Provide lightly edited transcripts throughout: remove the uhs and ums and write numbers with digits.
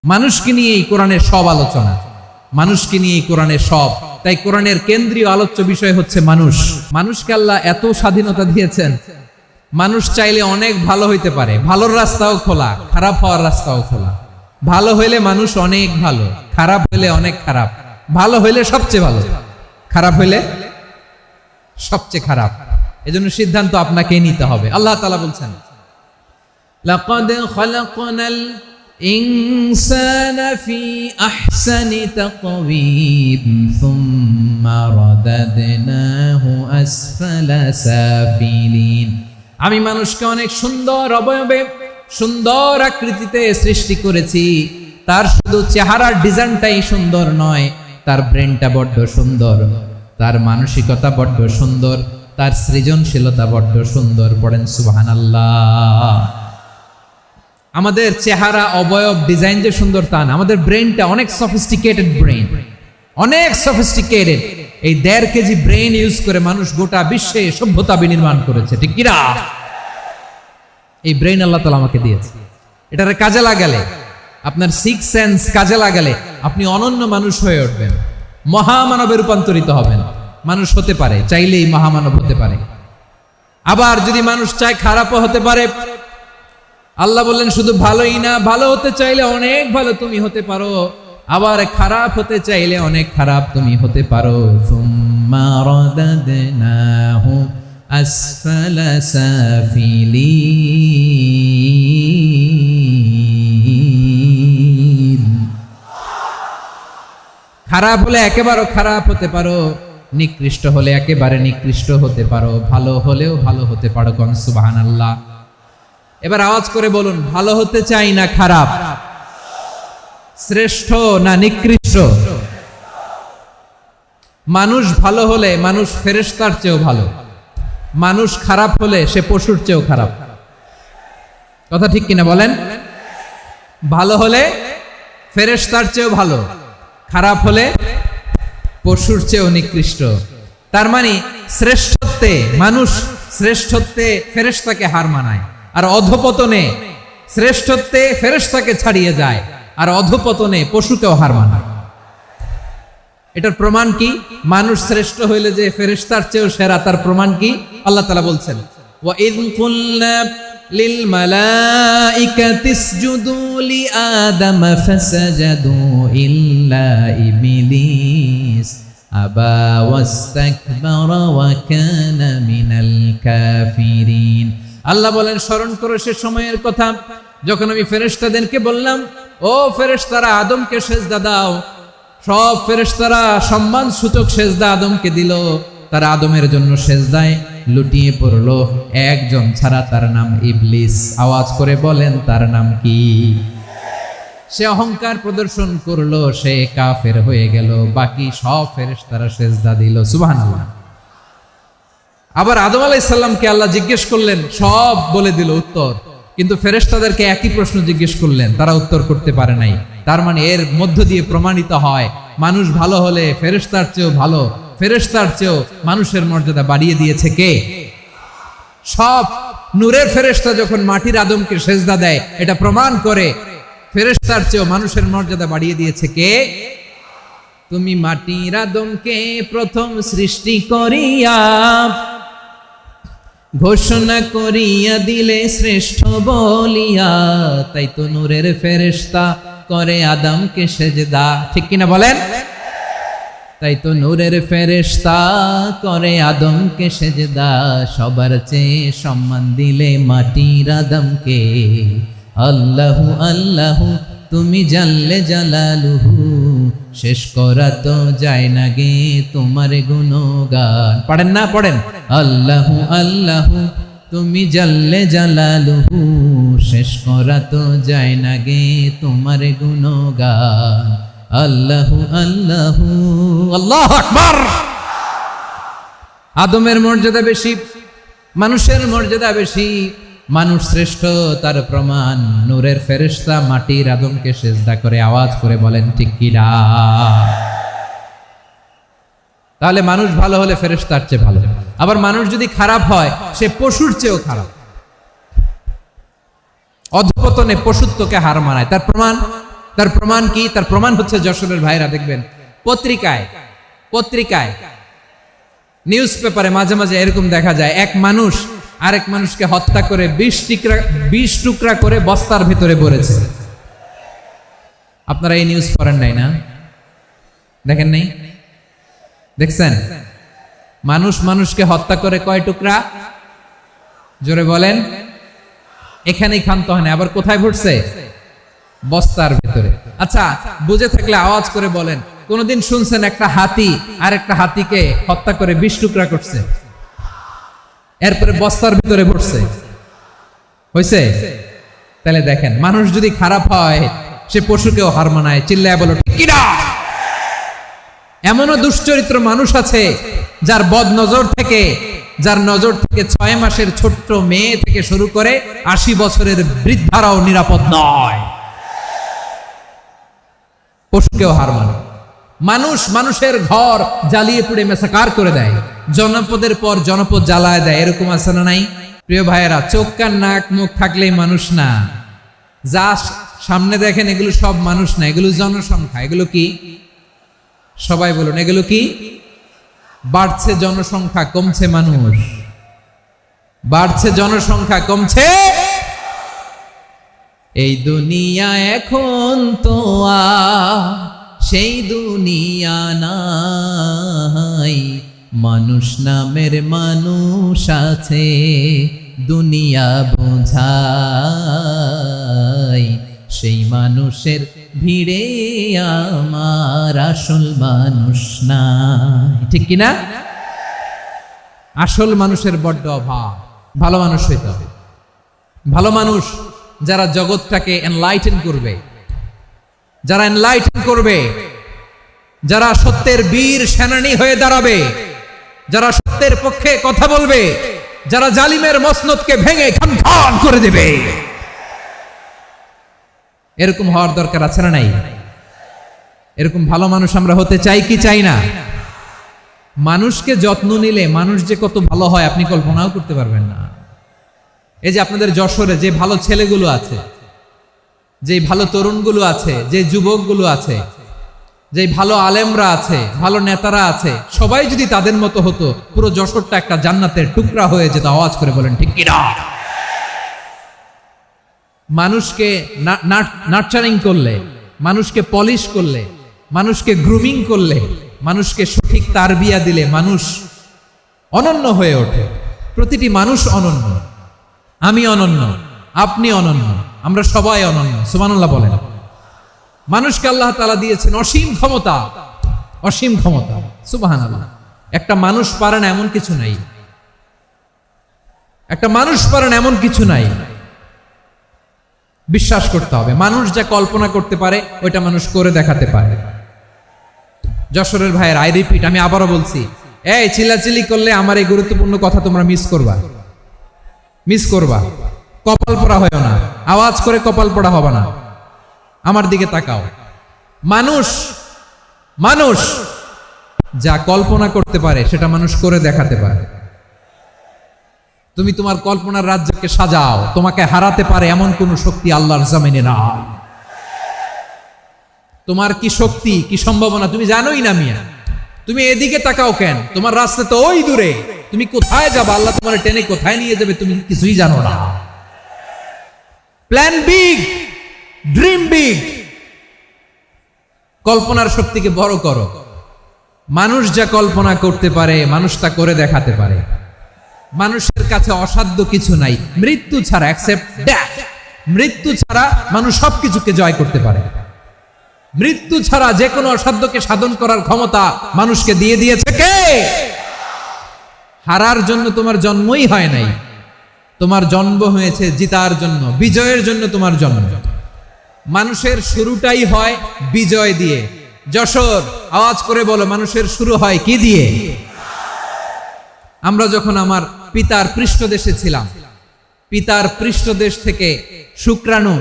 মানুষকে নিয়ে এই কোরআনের সব আলোচনা, মানুষকে নিয়ে এই কোরআনের সব। তাই কোরআনের কেন্দ্রীয় আলোচ্য বিষয় হচ্ছে মানুষ। মানুষকে আল্লাহ এত স্বাধীনতা দিয়েছেন, মানুষ চাইলে অনেক ভালো হইতে পারে। ভালোর রাস্তাও খোলা, খারাপ হওয়ার রাস্তাও খোলা। ভালো হইলে মানুষ অনেক ভালো, খারাপ হইলে অনেক খারাপ। ভালো হইলে সবচেয়ে ভালো, খারাপ হইলে সবচেয়ে খারাপ। এজন্য সিদ্ধান্ত আপনাকে নিতে হবে। আল্লাহ তাআলা বলছেন, লাকাদ খালাকনাল ইনসানা ফি আহসানি তাকওয়িম সুম্মা রাদাদনাহু আসফালা সাফিলিন। আমি মানুষকে অনেক সুন্দর অবয়বে, সুন্দর আকৃতিতে সৃষ্টি করেছি। তার শুধু চেহারার ডিজাইনটাই সুন্দর নয়, তার ব্রেনটা বড্ড সুন্দর, তার মানসিকতা বড্ড সুন্দর, তার সৃজনশীলতা বড্ড সুন্দর। পড়েন সুবহানাল্লাহ। আমাদের চেহারা, অবয়ব, ডিজাইন যে সুন্দর তা না, আমাদের ব্রেনটা অনেক সফিস্টিকেটেড ব্রেন, অনেক সফিস্টিকেটেড। এই 1.5 কেজি ব্রেন ইউজ করে মানুষ গোটা বিশ্বে সভ্যতা বিনির্মাণ করেছে, ঠিক কিনা? এই ব্রেন আল্লাহ তাআলা আমাকে দিয়েছে। এটারে কাজে লাগালে, আপনার 6 সেন্স কাজে লাগালে আপনি অনন্য মানুষ হয়ে উঠবেন, মহামানবে রূপান্তরিত হবেন। মানুষ হতে পারে, চাইলেই মহামানব হতে পারে। আবার যদি মানুষ চায় খারাপও হতে পারে। আল্লাহ বললেন শুধু ভালোই না, ভালো হতে চাইলে অনেক ভালো তুমি হতে পারো, আবার খারাপ হতে চাইলে অনেক খারাপ তুমি হতে পারো। সুম্মা রাদাদনাহু আসফালা সাফিলিন। খারাপ হলে একেবারে খারাপ হতে পারো, নিকৃষ্ট হলে একেবারে নিকৃষ্ট হতে পারো, ভালো হলেও ভালো হতে পারো। কোন সুবহানাল্লাহ। এবার আওয়াজ করে বলুন, ভালো হতে চাই না খারাপ? শ্রেষ্ঠ না নিকৃষ্ট? মানুষ ভালো হলে মানুষ ফেরেশতার চেয়েও ভালো, মানুষ খারাপ হলে সে পশুর চেয়েও খারাপ। কথা ঠিক কিনা বলেন? ভালো হলে ফেরেশতার চেয়েও ভালো, খারাপ হলে পশুর চেয়েও নিকৃষ্ট। তার মানে শ্রেষ্ঠত্বে মানুষ, শ্রেষ্ঠত্বে ফেরেশতাকে হার মানায়, আর অধপতনে শ্রেষ্ঠত্বে ফেরেশতাকে ছাড়িয়ে যায়, আর অধপতনে পশুকেও হার মানায়। এটার প্রমাণ কি? মানুষ শ্রেষ্ঠ হইলে যে ফেরেশতার চেয়েও সেরা, তার প্রমাণ কি? আল্লাহ তাআলা বলছেন, ওয়া ইয কুলনা লিল মালাইকাতি ইসজুদু লি আদম ফাসাজাদু ইল্লা ইবলিস আবা ওয়াস্তাকবারা ওয়া কানা মিনাল কাফিরিন। আল্লাহ বলেন, স্মরণ করো সে সময়ের কথা যখন আমি ফেরেশতাদেরকে বললাম, ও ফেরেশতারা আদমকে সেজদা দাও। সব ফেরেশতারা সম্মান সূচক সেজদা আদমকে দিল। তারা আদমের জন্য সেজদায় লুটিয়ে পড়লো, একজন ছাড়া, তার নাম ইবলিস। আওয়াজ করে বলেন, তার নাম কি? সে অহংকার প্রদর্শন করলো, সে কাফের হয়ে গেল। বাকি সব ফেরেশতারা সেজদা দিল। সুবহানাল্লাহ। আবার আদম আলাইহিস সালামকে আল্লাহ জিজ্ঞেস করলেন, সব বলে দিল উত্তর, কিন্তু ফেরেশতাদেরকে একই প্রশ্ন জিজ্ঞেস করলেন, তারা উত্তর করতে পারে নাই। তার মানে এর মধ্য দিয়ে প্রমাণিত হয়, মানুষ ভালো হলে ফেরেশতার চেয়েও ভালো, ফেরেশতার চেয়েও মানুষের মর্যাদা বাড়িয়ে দিয়েছে কে? সব নূরের ফেরেশতা যখন মাটির আদমকে সেজদা দেয়, এটা প্রমাণ করে ফেরেশতার চেয়েও মানুষের মর্যাদা বাড়িয়ে দিয়েছে কে? তুমি মাটির আদমকে প্রথম সৃষ্টি করিয়া ঘোষণা করিয়া দিলে শ্রেষ্ঠ বলিয়া, তাই তো নূরের ফেরেশতা করে আদমকে সেজদা। ঠিক কিনা বলেন? তাই তো নূরের ফেরেশতা করে আদমকে সেজদা। সবার চেয়ে সম্মান দিলে মাটির আদমকে। আল্লাহু আল্লাহু তুমি জাল্লে জালালুহু, শেষ করা তো যায় না গে তোমার গুণগান। পড়েন না? পড়েন। আল্লাহু আল্লাহু তুমি জাল্লে জালালুহু, শেষ করা তো যায় না গে তোমার গুণগান। আল্লাহু আল্লাহু। আল্লাহু আকবার। আদমের মর্যাদা বেশি, মানুষের মর্যাদা বেশি। মানুষ শ্রেষ্ঠ, তার প্রমাণ নূরের ফেরেশতা মাটির আদমকে সেজদা করে। আওয়াজ করে বলেন ঠিক কিনা? তাহলে মানুষ ভালো হলে ফেরেশতার চেয়ে ভালো। আবার মানুষ যদি খারাপ হয়, সে পশুর চেয়েও খারাপ। অধপতনে পশুত্বকে হার মানায়। তার প্রমাণ তার প্রমাণ কি? তার প্রমাণ হচ্ছে যশোরের ভাইরা দেখবেন পত্রিকায় নিউজ পেপারে মাঝে মাঝে এরকম দেখা যায়, এক মানুষ আরেক মানুষকে হত্যা করে 20 টুকরা করে বস্তার ভিতরে ভরেছে। আপনারা এই নিউজ পড়েন নাই না? দেখেন নাই? দেখছেন? মানুষ মানুষকে হত্যা করে কয় টুকরা? জোরে বলেন। এখানেই ক্ষান্ত হয় না, আবার কোথায় ভরছে? বস্তার ভিতরে। আচ্ছা, বুঝে থাকলে আওয়াজ করে বলেন, কোনদিন শুনছেন একটা হাতি আর একটা হাতিকে হত্যা করে 20 টুকরা করছে, এরপরে বস্তার ভিতরে ভরছে? হয়েছে? তাহলে দেখেন, মানুষ যদি খারাপ হয় সে পশুকেও হার মানায়। চিল্লায় বলো ঠিক কিনা? এমনও দুশ্চরিত্র মানুষ আছে যার নজর থেকে 6 মাসের ছোট্ট মেয়ে থেকে শুরু করে 80 বছরের বৃদ্ধারাও নিরাপদ নয়, পশুকেও হার মানে। মানুষের ঘর জ্বালিয়ে পুড়ে মেসাকার করে দেয়, জনপদের পর জনপদ জ্বালায় দেয়। এরকম আছে না নাই? প্রিয় ভাইয়েরা, চোখ কান নাক মুখ থাকলেই মানুষ না। যা সামনে দেখেন এগুলো সব মানুষ না, এগুলো জনসংখ্যা। এগুলো কি? সবাই বলুন, এগুলো কি? বাড়ছে জনসংখ্যা, কমছে মানুষ। বাড়ছে জনসংখ্যা, কমছে। এই দুনিয়া এখন তো সেই দুনিয়া নাই, মানুষ নামের মানুষ আছে, দুনিয়া বোঝাই, সেই মানুষের ভিড়ে আমার আসল মানুষ নাই। ঠিক কিনা? আসল মানুষের বড্ড অভাব। ভালো মানুষ হইতে হবে। ভালো মানুষ যারা জগৎটাকে এনলাইটেন করবে, যারা সত্যের বীর সেনানী হয়ে দাঁড়াবে, যারা সত্যের পক্ষে কথা বলবে, যারা জালিমের মসনদকে ভেঙে খান করে দেবে, এরকম হওয়ার দরকার আছে না নাই? এরকম ভালো মানুষ আমরা হতে চাই কি চাই না? মানুষকে যত্ন নিলে মানুষ যে কত ভালো হয় আপনি কল্পনাও করতে পারবেন না। এই যে আপনাদের যশোরে যে ভালো ছেলেগুলো আছে, যে ভালো তরুণগুলো আছে, যে যুবকগুলো আছে, যে ভালো আলেমরা আছে, ভালো নেতারা আছে, সবাই যদি তাদের মতো হতো, পুরো যশোরটা একটা জান্নাতের টুকরা হয়ে যেত। আওয়াজ করে বলেন ঠিক কিনা? মানুষকে নার্চারিং করলে, মানুষকে পলিশ করলে, মানুষকে গ্রুমিং করলে, মানুষকে সঠিক তারবিয়া দিলে মানুষ অনন্য হয়ে ওঠে। প্রতিটি মানুষ অনন্য। আমি অনন্য, আপনি অনন্য, আমরা সবাই অনন্য। সুবহানাল্লাহ বলেন। মানুষকে আল্লাহ তাআলা দিয়েছেন অসীম ক্ষমতা, অসীম ক্ষমতা। সুবহানাল্লাহ। একটা মানুষ পারে না এমন কিছু নাই, একটা মানুষ পারে না এমন কিছু নাই। বিশ্বাস করতে হবে, মানুষ যা কল্পনা করতে পারে ওইটা মানুষ করে দেখাতে পারে। যশোরের ভাইয়ের, আই রিপিট, আমি আবারও বলছি, এই চিল্লাচিল্লি করলে আমার এই গুরুত্বপূর্ণ কথা তোমরা মিস করবা। কপাল পোড়া হয় না, আওয়াজ করে কপাল পোড়া হবে না। আমার দিকে তাকাও। মানুষ যা কল্পনা করতে পারে সেটা মানুষ করে দেখাতে পারে। তুমি তোমার কল্পনার রাজ্যকে সাজাও, তোমাকে হারাতে পারে এমন কোন শক্তি আল্লাহর জমিনে নাই। তোমার কি শক্তি, কি সম্ভাবনা তুমি জানোই না মিয়া। তুমি এদিকে তাকাও কেন? তোমার রাস্তা তো ওই দূরে। তুমি কোথায় যাবে, আল্লাহ তোমার টেনে কোথায় নিয়ে যাবে তুমি কিছুই জানো না। প্ল্যান বিগ, ড্রিম বিগ, কল্পনার শক্তিকে বড় করো। মানুষ যা কল্পনা করতে পারে মানুষ তা করে দেখাতে পারে। মানুষের কাছে অসাধ্য কিছু নাই, মৃত্যু ছাড়া, অ্যাকসেপ্ট ডেথ। মৃত্যু ছাড়া মানুষ সবকিছুকে জয় করতে পারে। মৃত্যু ছাড়া যে কোনো অসাধ্যকে সাধন করার ক্ষমতা মানুষকে দিয়ে দিয়েছে কে? হারার জন্য তোমার জন্মই হয় নাই, তোমার জন্ম হয়েছে জিতার জন্য, বিজয়ের জন্য তোমার জন্ম। মানুষের শুরুটাই হয় বিজয় দিয়ে। যশোর, আওয়াজ করে বলো, মানুষের শুরু হয় কি দিয়ে? আমরা যখন আমার পিতার পৃষ্ঠদেশে ছিলাম, পিতার পৃষ্ঠদেশ থেকে শুক্রাণু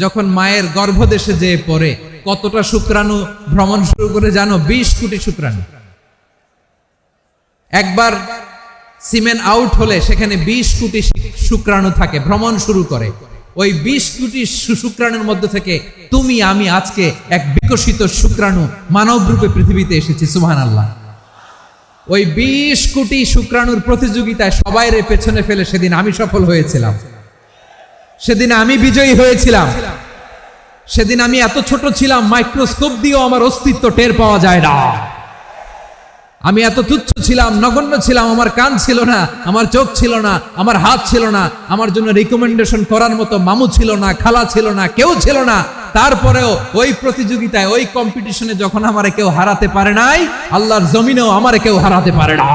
যখন মায়ের গর্ভদেশে যেয়ে পড়ে, কতটা শুক্রাণু ভ্রমণ শুরু করে জানো? 20 কোটি শুক্রাণু। একবার সিমেন আউট হলে সেখানে 20 কোটি শুক্রাণু থাকে, ভ্রমণ শুরু করে। ওই 20 কোটি শুক্রাণুর মধ্যে থেকে তুমি আমি আজকে এক বিকশিত শুক্রাণু মানব রূপে পৃথিবীতে এসেছি, সুবহানাল্লাহ। ওই 20 কোটি শুক্রাণুর প্রতিযোগিতায় সবাইরে পেছনে ফেলে সেদিন আমি সফল হয়েছিলাম, সেদিন আমি বিজয়ী হয়েছিলাম। সেদিন আমি এত ছোট ছিলাম, মাইক্রোস্কোপ দিয়েও আমার অস্তিত্ব টের পাওয়া যায় না। আমি এত তুচ্ছ ছিলাম, নগণ্য ছিলাম, আমার কান ছিল না, আমার চোখ ছিল না, আমার হাত ছিল না, আমার জন্য রিকমেন্ডেশন করার মতো মামু ছিল না, খালা ছিল না, কেউ ছিল না। তারপরেও ওই প্রতিযোগিতায়, ওই কম্পিটিশনে যখন আমারে কেউ হারাতে পারে নাই, আল্লাহর জমিনেও আমারে কেউ হারাতে পারে না।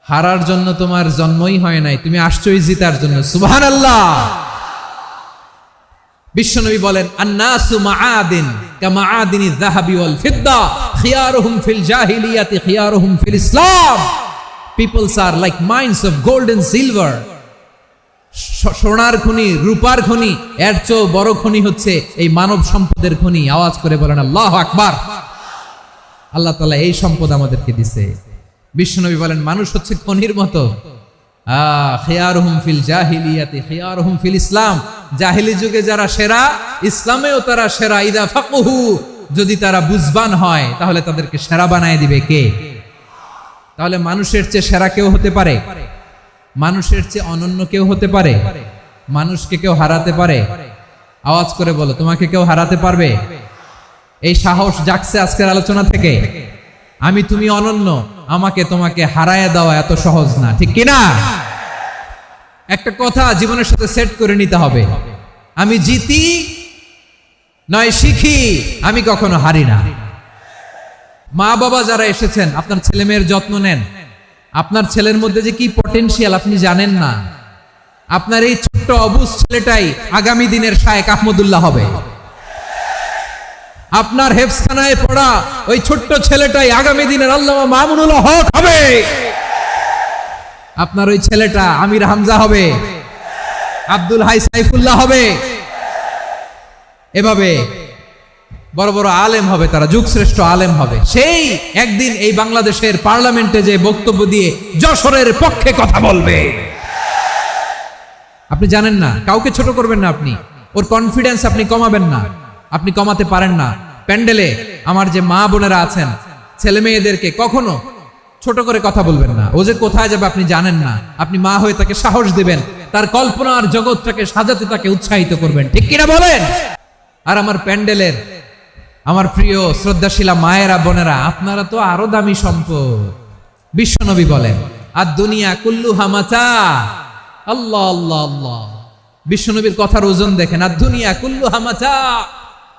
হারার জন্য তোমার জন্মই হয় নাই, তুমি আসছই জিতার জন্য, সুবহানাল্লাহ। বিশ্বনবী বলেন, আন্নাসু মাআদিন কামাআদিনি যাহাবি ওয়াল ফিদ্দা খিয়ারুহুম ফিল জাহিলিয়াতি খিয়ারুহুম ফিল ইসলাম। Peoples are like mines of gold and silver. সোনার খনি, রূপার খনি, এর চেয়েও বড় খনি হচ্ছে এই মানব সম্পদের খনি। আওয়াজ করে বলেন আল্লাহু আকবার। আল্লাহ তাআলা এই সম্পদ আমাদেরকে দিয়েছে। বিশ্বনবী বলেন, মানুষ হচ্ছে খনির মতো। খিয়ারুহুম ফিল জাহিলিয়াতি খিয়ারুহুম ফিল ইসলাম। জাহিলি যুগে যারা সেরা, ইসলামেও তারা সেরা। ইদা ফাকুহু, যদি তারা বুঝবান হয় তাহলে তাদেরকে সেরা বানায় দিবে কে? তাহলে মানুষের চেয়ে সেরা কেউ হতে পারে? মানুষের চেয়ে অনন্য কেউ হতে পারে? মানুষকে কেউ হারাতে পারে? আওয়াজ করে বলো, তোমাকে কেউ হারাতে পারবে? এই সাহস জাগছে আজকের আলোচনা থেকে। আমি তুমি অনন্য, আমাকে তোমাকে হারায় দেওয়া এত সহজ না, ঠিক কিনা? একটা কথা জীবনের সাথে সেট করে নিতে হবে, আমি জিতি নয় শিখি, আমি কখনো হারি না। মা বাবা যারা এসেছেন, আপনার ছেলে মেয়ের যত্ন নেন। আপনার ছেলের মধ্যে যে কি পটেনশিয়াল আপনি জানেন না। আপনার এই ছোট্ট অবুঝ ছেলেটাই আগামী দিনের শায়েখ আহমদুল্লাহ হবে। আপনার হেফজখানায় পড়া ওই ছোট্ট ছেলেটাই আগামী দিনের আল্লামা মামুনুল হক হবে। আপনার ওই ছেলেটা আমির হামজা হবে, আব্দুল হাই সাইফুল্লাহ হবে। এভাবে বড় বড় আলেম হবে, তারা যুগশ্রেষ্ঠ আলেম হবে। সেই একদিন এই বাংলাদেশের পার্লামেন্টে যে বক্তব্য দিয়ে যশোরের পক্ষে কথা বলবে। আপনি জানেন না, কাউকে ছোট করবেন না আপনি, ওর কনফিডেন্স আপনি কমাবেন না, আপনি কমাতে পারেন না। প্যান্ডেলে আমার যে মা বোনেরা আছেন, ছেলে মেয়েদেরকে কখনো ছোট করে কথা বলবেন না। ও যে কোথায় যাবে আপনি জানেন না, আপনি মা হয়ে তাকে সাহস দিবেন, তার কল্পনার জগৎটাকে সাজাতে তাকে উৎসাহিত করবেন, ঠিক কিনা বলেন? আর আমার প্যান্ডেলের আমার প্রিয় শ্রদ্ধাশীলা মায়েরা বোনেরা, আপনারা তো আরো দামি সম্পদ। বিশ্বনবী বলেন, আর দুনিয়া কুল্লুহা মাতা। আল্লাহ আল্লাহ আল্লাহ। বিশ্বনবীর কথার ওজন দেখেন, আর দুনিয়া কুল্লুহা মাতা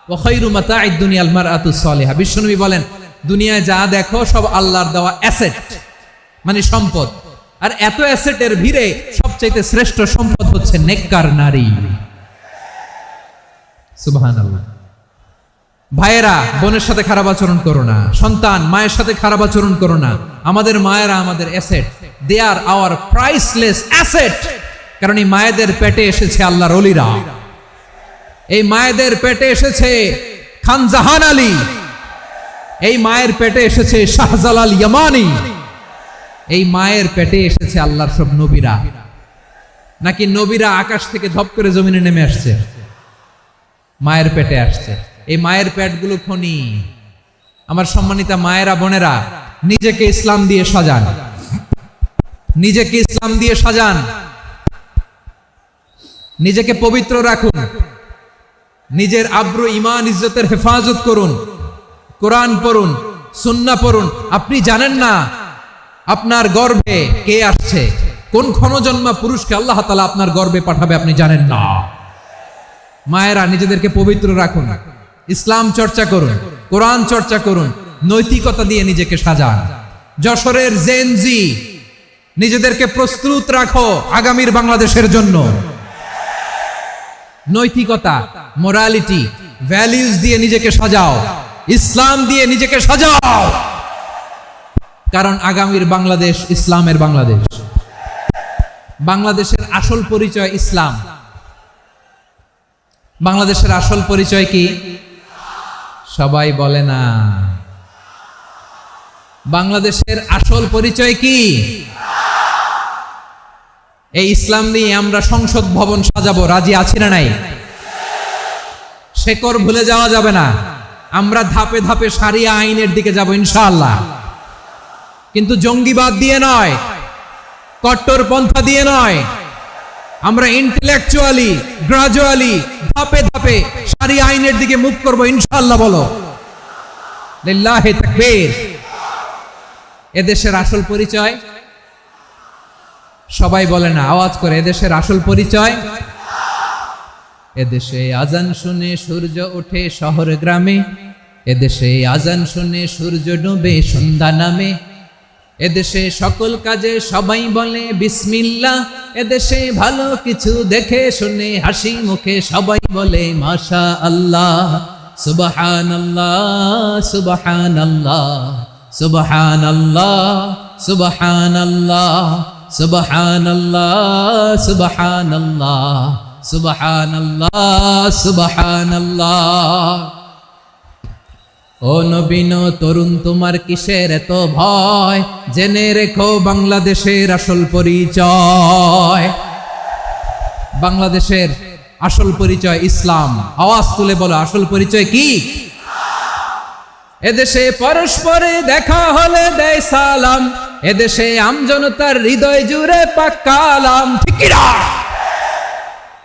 ওয়া খায়রু মাতা'আদ দুনিয়াল মারআতুস সালিহা। বিশ্বনবী বলেন, দুনিয়ায় যা দেখো সব আল্লাহর দেওয়া অ্যাসেট, মানে সম্পদ। আর এত অ্যাসেটের ভিড়ে সবচাইতে শ্রেষ্ঠ সম্পদ হচ্ছে নেককার নারী। সুবহানাল্লাহ। ভাইয়েরা, বোনের সাথে খারাপ আচরণ করো না। সন্তান, মায়ের সাথে খারাপ আচরণ করো না। আমাদের মায়েরা আমাদের asset, they are our priceless asset. কারণ এই মায়েদের পেটে এসেছে আল্লাহর ওলিরা। এই মায়েদের পেটে এসেছে খান জাহান আলী, এই মায়ের পেটে এসেছে শাহজালাল ইয়ামানি, এই মায়ের পেটে এসেছে আল্লাহর সব নবীরা। নাকি নবীরা আকাশ থেকে ধপ করে জমিনে নেমে আসছে? মায়ের পেটে আসছে। এই মায়ের পেটগুলো খনি। আমার সম্মানিতা মায়েরা বোনেরা, নিজেকে ইসলাম দিয়ে সাজান, নিজেকে ইসলাম দিয়ে সাজান, নিজেকে পবিত্র রাখুন, নিজের আব্রু ইমান ইজ্জতের হেফাজত করুন, কোরআন পড়ুন, সুন্নাহ পড়ুন। আপনি জানেন না আপনার গর্ভে কে আসছে, কোন ক্ষণজন্মা পুরুষকে আল্লাহ তাআলা আপনার গর্ভে পাঠাবে আপনি জানেন না। মায়েরা, নিজেদেরকে পবিত্র রাখুন, ইসলাম চর্চা করুন, কোরআন চর্চা করুন, নৈতিকতা দিয়ে নিজেকে সাজান। যশোরের জেনজি, নিজেদেরকে প্রস্তুত রাখো আগামীর বাংলাদেশের জন্য। নৈতিকতা, মোরালিটি, ভ্যালিউজ দিয়ে নিজেকে সাজাও, ইসলাম দিয়ে নিজেকে সাজাও। কারণ আগামীর বাংলাদেশ ইসলামের বাংলাদেশ। বাংলাদেশের আসল পরিচয় ইসলাম। বাংলাদেশের আসল পরিচয় কি? সবাই বলে না। বাংলাদেশের আসল পরিচয় কি? এই ইসলাম নিয়ে আমরা সংসদ ভবন সাজাবো, রাজি আছি না নাই? শেকড় ভুলে যাওয়া যাবে না। আমরা ধাপে ধাপে শারিয়া আইনের দিকে যাব ইনশাআল্লাহ, কিন্তু জঙ্গিবাদ দিয়ে নয়, কট্টরপন্থা দিয়ে নয়। আমরা ইন্টেলেকচুয়ালি গ্রাজুয়ালি ধাপে ধাপে শারিয়া আইনের দিকে মুভ করব ইনশাআল্লাহ। বলো লিল্লাহি তাকবীর। এদেশের আসল পরিচয় সবাই বলে না, আওয়াজ করে, এদেশের আসল পরিচয়। এদেশে আজান শুনে সূর্য ওঠে শহর গ্রামে, এদেশে আজান শুনে সূর্য ডুবে সন্ধ্যা নামে, এদেশে সকল কাজে সবাই বলে বিসমিল্লাহ, এদেশে ভালো কিছু দেখে শুনে হাসি মুখে সবাই বলে মাশা আল্লাহ। সুবহানাল্লাহ সুবহানাল্লাহ সুবহানাল্লাহ সুবহানাল্লাহ সুবহানাল্লাহ সুবহানাল্লাহ সুবহানাল্লাহ সুবহানাল্লাহ। ও নবীন তরুণ, তোমার কিসের এত ভয়? জেনে রেখো বাংলাদেশের আসল পরিচয়। বাংলাদেশের আসল পরিচয় ইসলাম। আওয়াজ তুলে বলো, আসল পরিচয় কি? এদেশে পরস্পরে দেখা হলে দেয় সালাম, এদেশে আমজনতার হৃদয় জুড়ে পাক্কালাম। ঠিক কি না?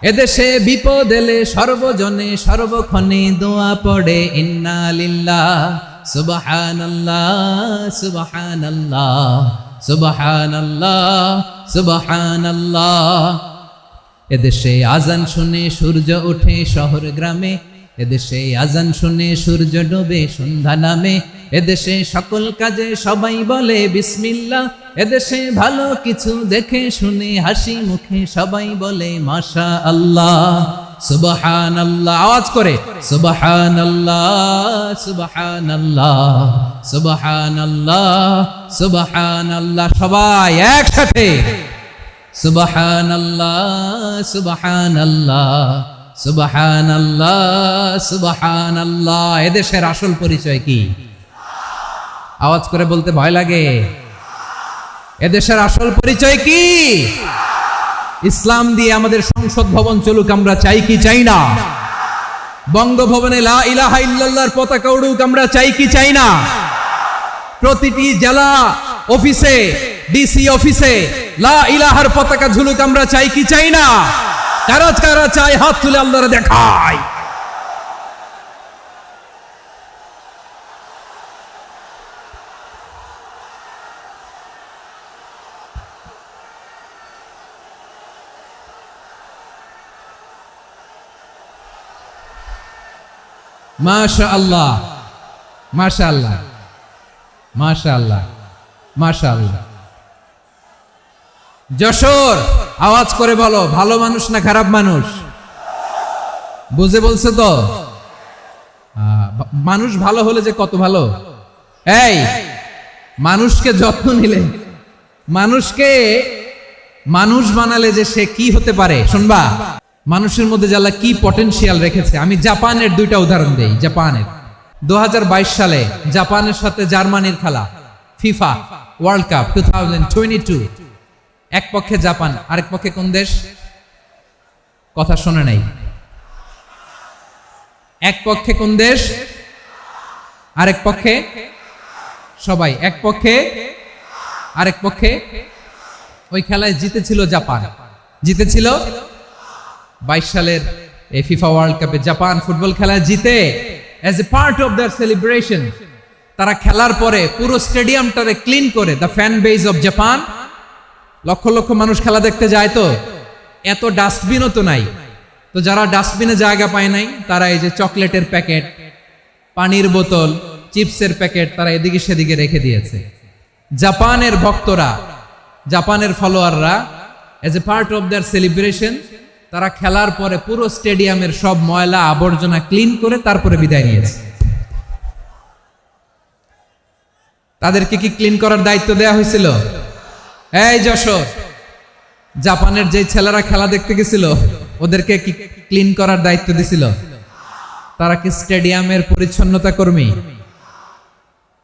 এদেশে বিপদ এলে সর্বজনে সর্বক্ষণে দোয়া পড়ে ইন্না লিল্লাহ সুবহানাল্লাহ সুবহানাল্লাহ সুবহানাল্লাহ সুবহানাল্লাহ। এদেশে আজান শুনে সূর্য ওঠে শহর গ্রামে, এদেশে আজান শুনে সূর্য ডুবে সন্ধ্যা নামে, এদেশে সকল কাজে সবাই বলে বিসমিল্লাহ, এদেশে ভালো কিছু দেখে শুনে হাসি মুখে সবাই বলে মাশা আল্লাহ। সুবহানাল্লাহ, আওয়াজ করে সুবহানাল্লাহ সুবহানাল্লাহ সুবহানাল্লাহ সুবহানাল্লাহ। সবাই একসাথে সুবহানাল্লাহ সুবহানাল্লাহ সুবহানাল্লাহ সুবহানাল্লাহ। এদেশের আসল পরিচয় কি? আওয়াজ করে বলতে ভয় লাগে। এদেশের আসল পরিচয় কি? ইসলাম দিয়ে আমাদের সংসদ ভবন চলুক, আমরা চাই কি চাই না? বঙ্গভবনে লা ইলাহা ইল্লাল্লাহর পতাকা উড়ুক, আমরা চাই কি চাই না? প্রতিটি জেলা অফিসে, ডিসি অফিসে লা ইলাহার পতাকা ঝুলুক, আমরা চাই কি চাই না? কারা কারা চাই হাত তুলে আল্লাহরে দেখায়। মাশাআল্লাহ মাশাআল্লাহ মাশাআল্লাহ মাশাআল্লাহ। যশোর, আওয়াজ করে বলো, ভালো মানুষ না খারাপ মানুষ? বুঝে বলছে তো? মানুষ ভালো হলে যে কত ভালো। এই মানুষকে যত্ন নিলে, মানুষকে মানুষ বানালে যে সে কি হতে পারে শুনবা। মানুষের মধ্যে যারা কি পটেনশিয়াল রেখেছে। আমি জাপানের দুইটা উদাহরণ দেই। জাপানের 2022 সালে জাপানের সাথে জার্মানির খেলা, ফিফা ওয়ার্ল্ড কাপ 2022। এক পক্ষে জাপান, আরেক পক্ষে কোন দেশ? কথা শোনে নাই। এক পক্ষে কোন দেশ, আরেক পক্ষে সবাই। এক পক্ষে আরেক পক্ষে। ওই খেলায় জিতেছিল জাপান, জিতেছিল 22 সালের এই ফিফা ওয়ার্ল্ড কাপে জাপান ফুটবল খেলায় জিতে। As a part of their celebration তারা খেলার পরে পুরো স্টেডিয়ামটারে ক্লিন করে, the fan base of Japan, লক্ষ লক্ষ মানুষ খেলা দেখতে যায়, তো এত ডাস্টবিনও তো নাই। তো যারা ডাস্টবিনে জায়গা পায় নাই তারা এই যে চকলেটের প্যাকেট, পানির বোতল, চিপসের প্যাকেট তারা এদিকে সেদিকে রেখে দিয়েছে। জাপানের ভক্তরা, জাপানের ফলোয়াররা as a part of their celebration তারা খেলার পরে পুরো স্টেডিয়ামের সব ময়লা আবর্জনা ক্লিন করে তারপরে বিদায় নিয়েছে। তাদেরকে কি ক্লিন করার দায়িত্ব দেয়া হয়েছিল? এই যশোর, জাপানের যে ছেলেরা খেলা দেখতে গেছিল ওদেরকে কি ক্লিন করার দায়িত্ব দিছিল? তারা কি স্টেডিয়ামের পরিচ্ছন্নতা কর্মী?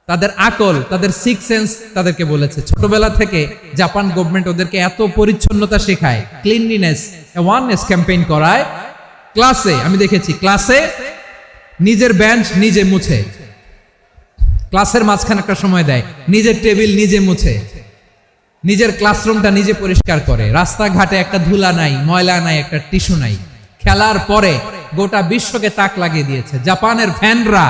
তাদের আকল, তাদের সিক্স সেন্স তাদেরকে বলেছে। ছোটবেলা থেকে জাপান গভর্নমেন্ট ওদেরকে এত পরিচ্ছন্নতা শেখায়, ক্লিনলিনেস অ্যাওয়ারনেস ক্যাম্পেইন করায়। ক্লাসে আমি দেখেছি, ক্লাসে নিজের বেঞ্চ নিজে মুছে, ক্লাসের মাঝখানে একটা সময় দেয়, নিজের টেবিল নিজে মুছে, নিজের ক্লাসরুমটা নিজে পরিষ্কার করে। রাস্তাঘাটে একটা ধুলা নাই, ময়লা নাই, একটা টিস্যু নাই। খেলার পরে গোটা বিশ্বকে তাক লাগিয়ে দিয়েছে। জাপানের ফ্যানরা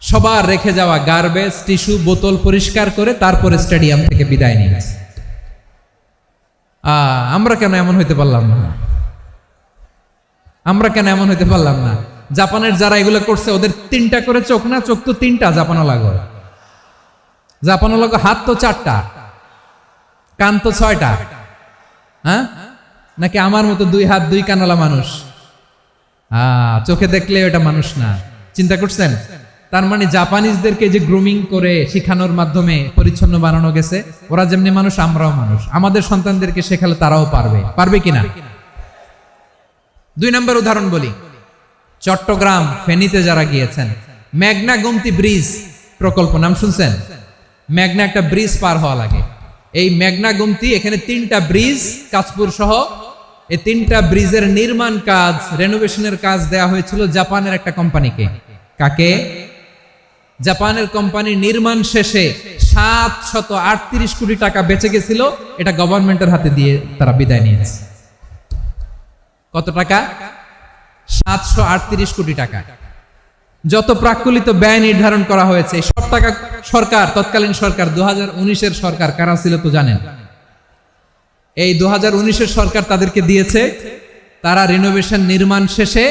সবার রেখে যাওয়া গার্বেজ, টিস্যু, বোতল পরিষ্কার করে তারপরে স্টেডিয়াম থেকে বিদায় নিয়েছে। আমরা কেন এমন হইতে পারলাম না? আমরা কেন এমন হইতে পারলাম না? জাপানের যারা এগুলো করছে ওদের 3টা করে চোখ না? চোখ তো 3টা জাপানওয়ালা করে। জাপানওয়ালা হাত তো 4টা, কান তো 6টা। হ্যাঁ, নাকি আমার মতো 2 হাত 2 কানওয়ালা মানুষ? চোখে দেখলে ওটা মানুষ না। চিন্তা করছেন? তার মানে জাপানিজদেরকে যে গ্রুমিং করে শিখানোর মাধ্যমে পরিচ্ছন্ন বানানো গেছে, ওরা যেমনি মানুষ আমরাও মানুষ। আমাদের সন্তানদেরকে শেখালে তারাও পারবে। পারবে কিনা? 2 নম্বর উদাহরণ বলি। চট্টগ্রাম ফেনীতে যারা গিয়েছেন, মেঘনা গোমতী ব্রিজ প্রকল্প নাম শুনছেন? মেঘনা একটা ব্রিজ পার হওয়া লাগে। এই মেঘনা গোমতী, এখানে 3টা ব্রিজ, কাঁচপুর সহ এই 3টা ব্রিজের নির্মাণ কাজ, রেনোভেশনের কাজ দেয়া হয়েছিল জাপানের একটা কোম্পানিকে। কাকে? জাপানের কোম্পানি। নির্মাণ শেষে 738 কোটি টাকা বেঁচে গেছিল, এটা গভর্নমেন্টের হাতে দিয়ে তারা বিদায় নিয়েছে। কত টাকা? 738 কোটি টাকা। যত প্রাক্কলিত ব্যয় নির্ধারণ করা হয়েছে সব টাকা সরকার, তৎকালীন সরকার 2019-এর সরকার, কারা ছিল তো জানেন? এই 2019-এর সরকার তাদেরকে দিয়েছে। তারা রিনোভেশন নির্মাণ শেষে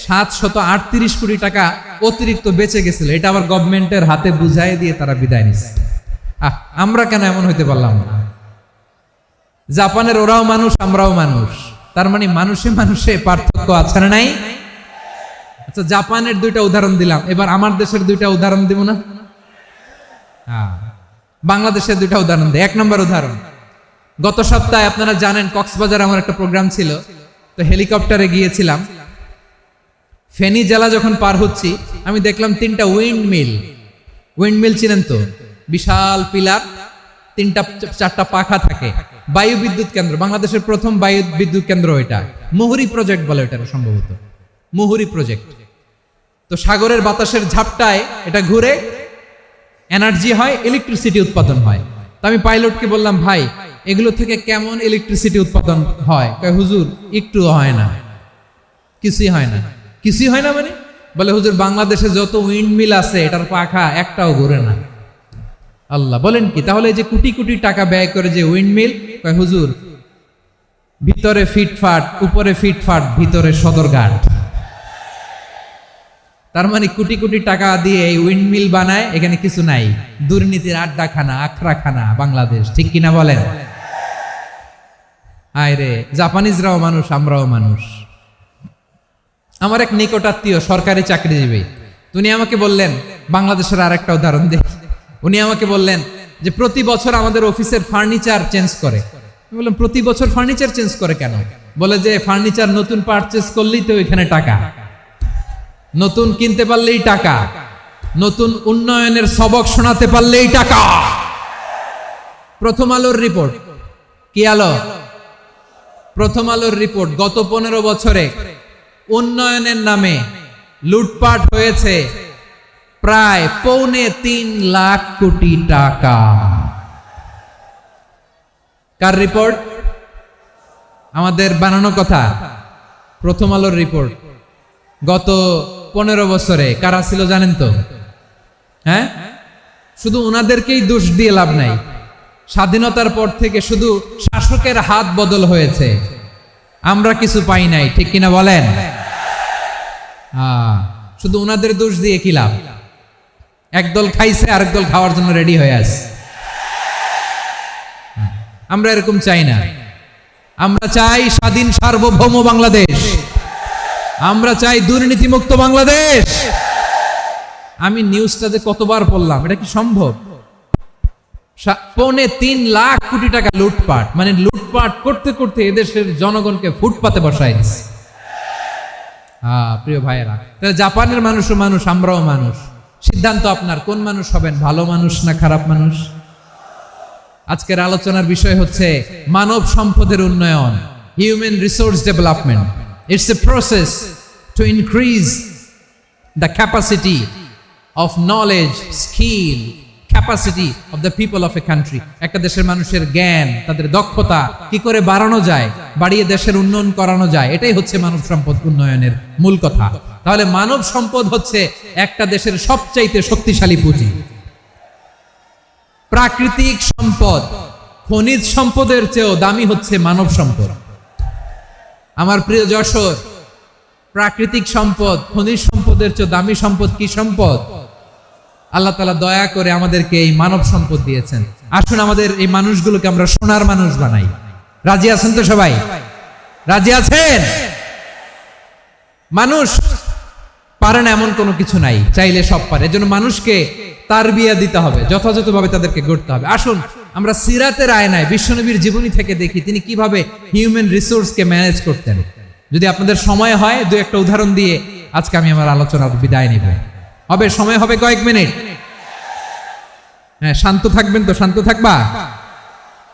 738 কোটি টাকা অতিরিক্ত বেঁচে গেছিল, এটা আবার গভর্নমেন্টের হাতে বুঝাই দিয়ে তারা বিদায় নিচ্ছে। আমরা কেন এমন হইতে পারলাম না? জাপানের ওরাও মানুষ, আমরাও মানুষ। তার মানে মানুষে মানুষে পার্থক্য আছে না নাই? আচ্ছা, জাপানের 2টা উদাহরণ দিলাম, এবার আমার দেশের 2টা উদাহরণ দিব না? বাংলাদেশের 2টা উদাহরণ দেয়। 1 নম্বর উদাহরণ, গত সপ্তাহে আপনারা জানেন কক্সবাজার আমার একটা প্রোগ্রাম ছিল, তো হেলিকপ্টারে গিয়েছিলাম। ফেনী জেলা যখন পার হচ্ছি, আমি দেখলাম 3টা উইন্ডমিল। উইন্ডমিল চিনেন তো? বিশাল পিলার, 3টা 4টা পাখা থাকে। বায়ু বিদ্যুৎ কেন্দ্র, বাংলাদেশের প্রথম বায়ু বিদ্যুৎ কেন্দ্র এটা। মুহুরী প্রজেক্ট বলে এটা সম্ভবত, মুহুরী প্রজেক্ট। তো সাগরের বাতাসের ঝাপটায় এটা ঘুরে এনার্জি হয়, ইলেকট্রিসিটি উৎপাদন হয়। তো আমি পাইলটকে বললাম, ভাই এগুলো থেকে কেমন ইলেকট্রিসিটি উৎপাদন হয়? কয়, হুজুর একটুও হয় না, কিছুই হয় না। কিছুই হয় না মানে? বলে, হুজুর বাংলাদেশে যত উইন্ডমিল আছে এটার পাখা একটাও ঘুরে না। আল্লাহ, বলেন কি? তাহলে যে কোটি কোটি টাকা ব্যয় করে যে উইন্ডমিল, কয় হুজুর ভিতরে ফিটফাট, উপরে ফিটফাট, ভিতরে সদরঘাট। তার মানে কোটি কোটি টাকা দিয়ে এই উইন্ডমিল বানায়, এখানে কিছু নাই। দুর্নীতির আড্ডাখানা, আখড়াখানা বাংলাদেশ, ঠিক কিনা বলেন? আয় রে, জাপানিজরাও মানুষ, আমরাও মানুষ। আমার এক নিকটাত্মীয় সরকারি চাকরিজীবী, উনি আমাকে বললেন, বাংলাদেশের আরেকটা উদাহরণ দেখ। উনি আমাকে বললেন যে প্রতি বছর আমাদের অফিসের ফার্নিচার চেঞ্জ করে। আমি বললাম, প্রতি বছর ফার্নিচার চেঞ্জ করে কেন? বলে যে ফার্নিচার নতুন পারচেজ করলেই তো এখানে টাকা, নতুন কিনতে পারলেই টাকা, নতুন উন্নয়নের সবক শোনাতে পারলেই টাকা। প্রথম আলোর রিপোর্ট। কি আলো? প্রথম আলোর রিপোর্ট। গত 15 বছরে উন্নয়নের নামে লুটপাট হয়েছে প্রায় 3.25 লাখ কোটি টাকা। কার রিপোর্ট? আমাদের বানানো কথা। প্রথম আলোর রিপোর্ট। গত 15 বছরে কারা ছিল জানেন তো? হ্যাঁ, শুধু ওনাদেরকেই দোষ দিয়ে লাভ নাই। স্বাধীনতার পর থেকে শুধু শাসকের হাত বদল হয়েছে, আমরা কিছু পাই নাই, ঠিক কিনা বলেন? শুধু ওনাদের দোষ দিয়ে কি লাভ? একদল খাইছে, আরেক দল খাওয়ার জন্য রেডি হয়ে আছে। আমরা এরকম চাই না। আমরা চাই স্বাধীন সার্বভৌম বাংলাদেশ। আমরা চাই দুর্নীতিমুক্ত বাংলাদেশ। আমি নিউজটাতে কতবার বললাম, এটা কি সম্ভব? 3.25 লাখ কোটি টাকা লুটপাট, মানে লুটপাট করতে করতে এদেশের জনগণকে ফুটপাতে বসায় দিচ্ছে। প্রিয় ভাইয়েরা, তাহলে জাপানের মানুষও মানুষ, আমরাও মানুষ। সিদ্ধান্ত আপনার, কোন মানুষ হবেন, ভালো মানুষ না খারাপ মানুষ। আজকের আলোচনার বিষয় হচ্ছে মানব সম্পদের উন্নয়ন, human resource development. It's a process to increase the capacity of knowledge, skill, capacity of the people of a country. একটা দেশের মানুষের জ্ঞান, তাদের দক্ষতা কি করে বাড়ানো যায়, বাড়িয়ে দেশের উন্নয়ন করানো যায়, এটাই হচ্ছে মানব সম্পদ উন্নয়নের মূল কথা। তাহলে মানব সম্পদ হচ্ছে একটা দেশের সবচাইতে শক্তিশালী পুঁজি। প্রাকৃতিক সম্পদ, খনিজ সম্পদের চেয়েও দামি হচ্ছে মানব সম্পদ। আমার প্রিয় যশোর, প্রাকৃতিক সম্পদ, খনিজ সম্পদের চেয়ে দামি সম্পদ কি সম্পদ? আল্লাহ তাআলা দয়া করে আমাদেরকে এই মানব সম্পদ দিয়েছেন। আসুন আমাদের এই মানুষগুলোকে আমরা সোনার মানুষ বানাই। রাজি আছেন তো সবাই? রাজি আছেন? মানুষ পারে না এমন কোনো কিছু নাই, চাইলে সব পারে। এজন্য মানুষকে তারবিয়া দিতে হবে, যথাযথভাবে তাদেরকে গড়তে হবে। আসুন আমরা সিরাতের আয়নায় বিশ্বনবীর জীবনী থেকে দেখি তিনি কিভাবে হিউম্যান রিসোর্সকে ম্যানেজ করতেন। যদি আপনাদের সময় হয়, দু একটা উদাহরণ দিয়ে আজকে আমি আমার আলোচনার বিদায় নিব। হবে সময় হবে কয়েক মিনিট। হ্যাঁ, শান্ত থাকবেন তো? শান্ত থাকবা?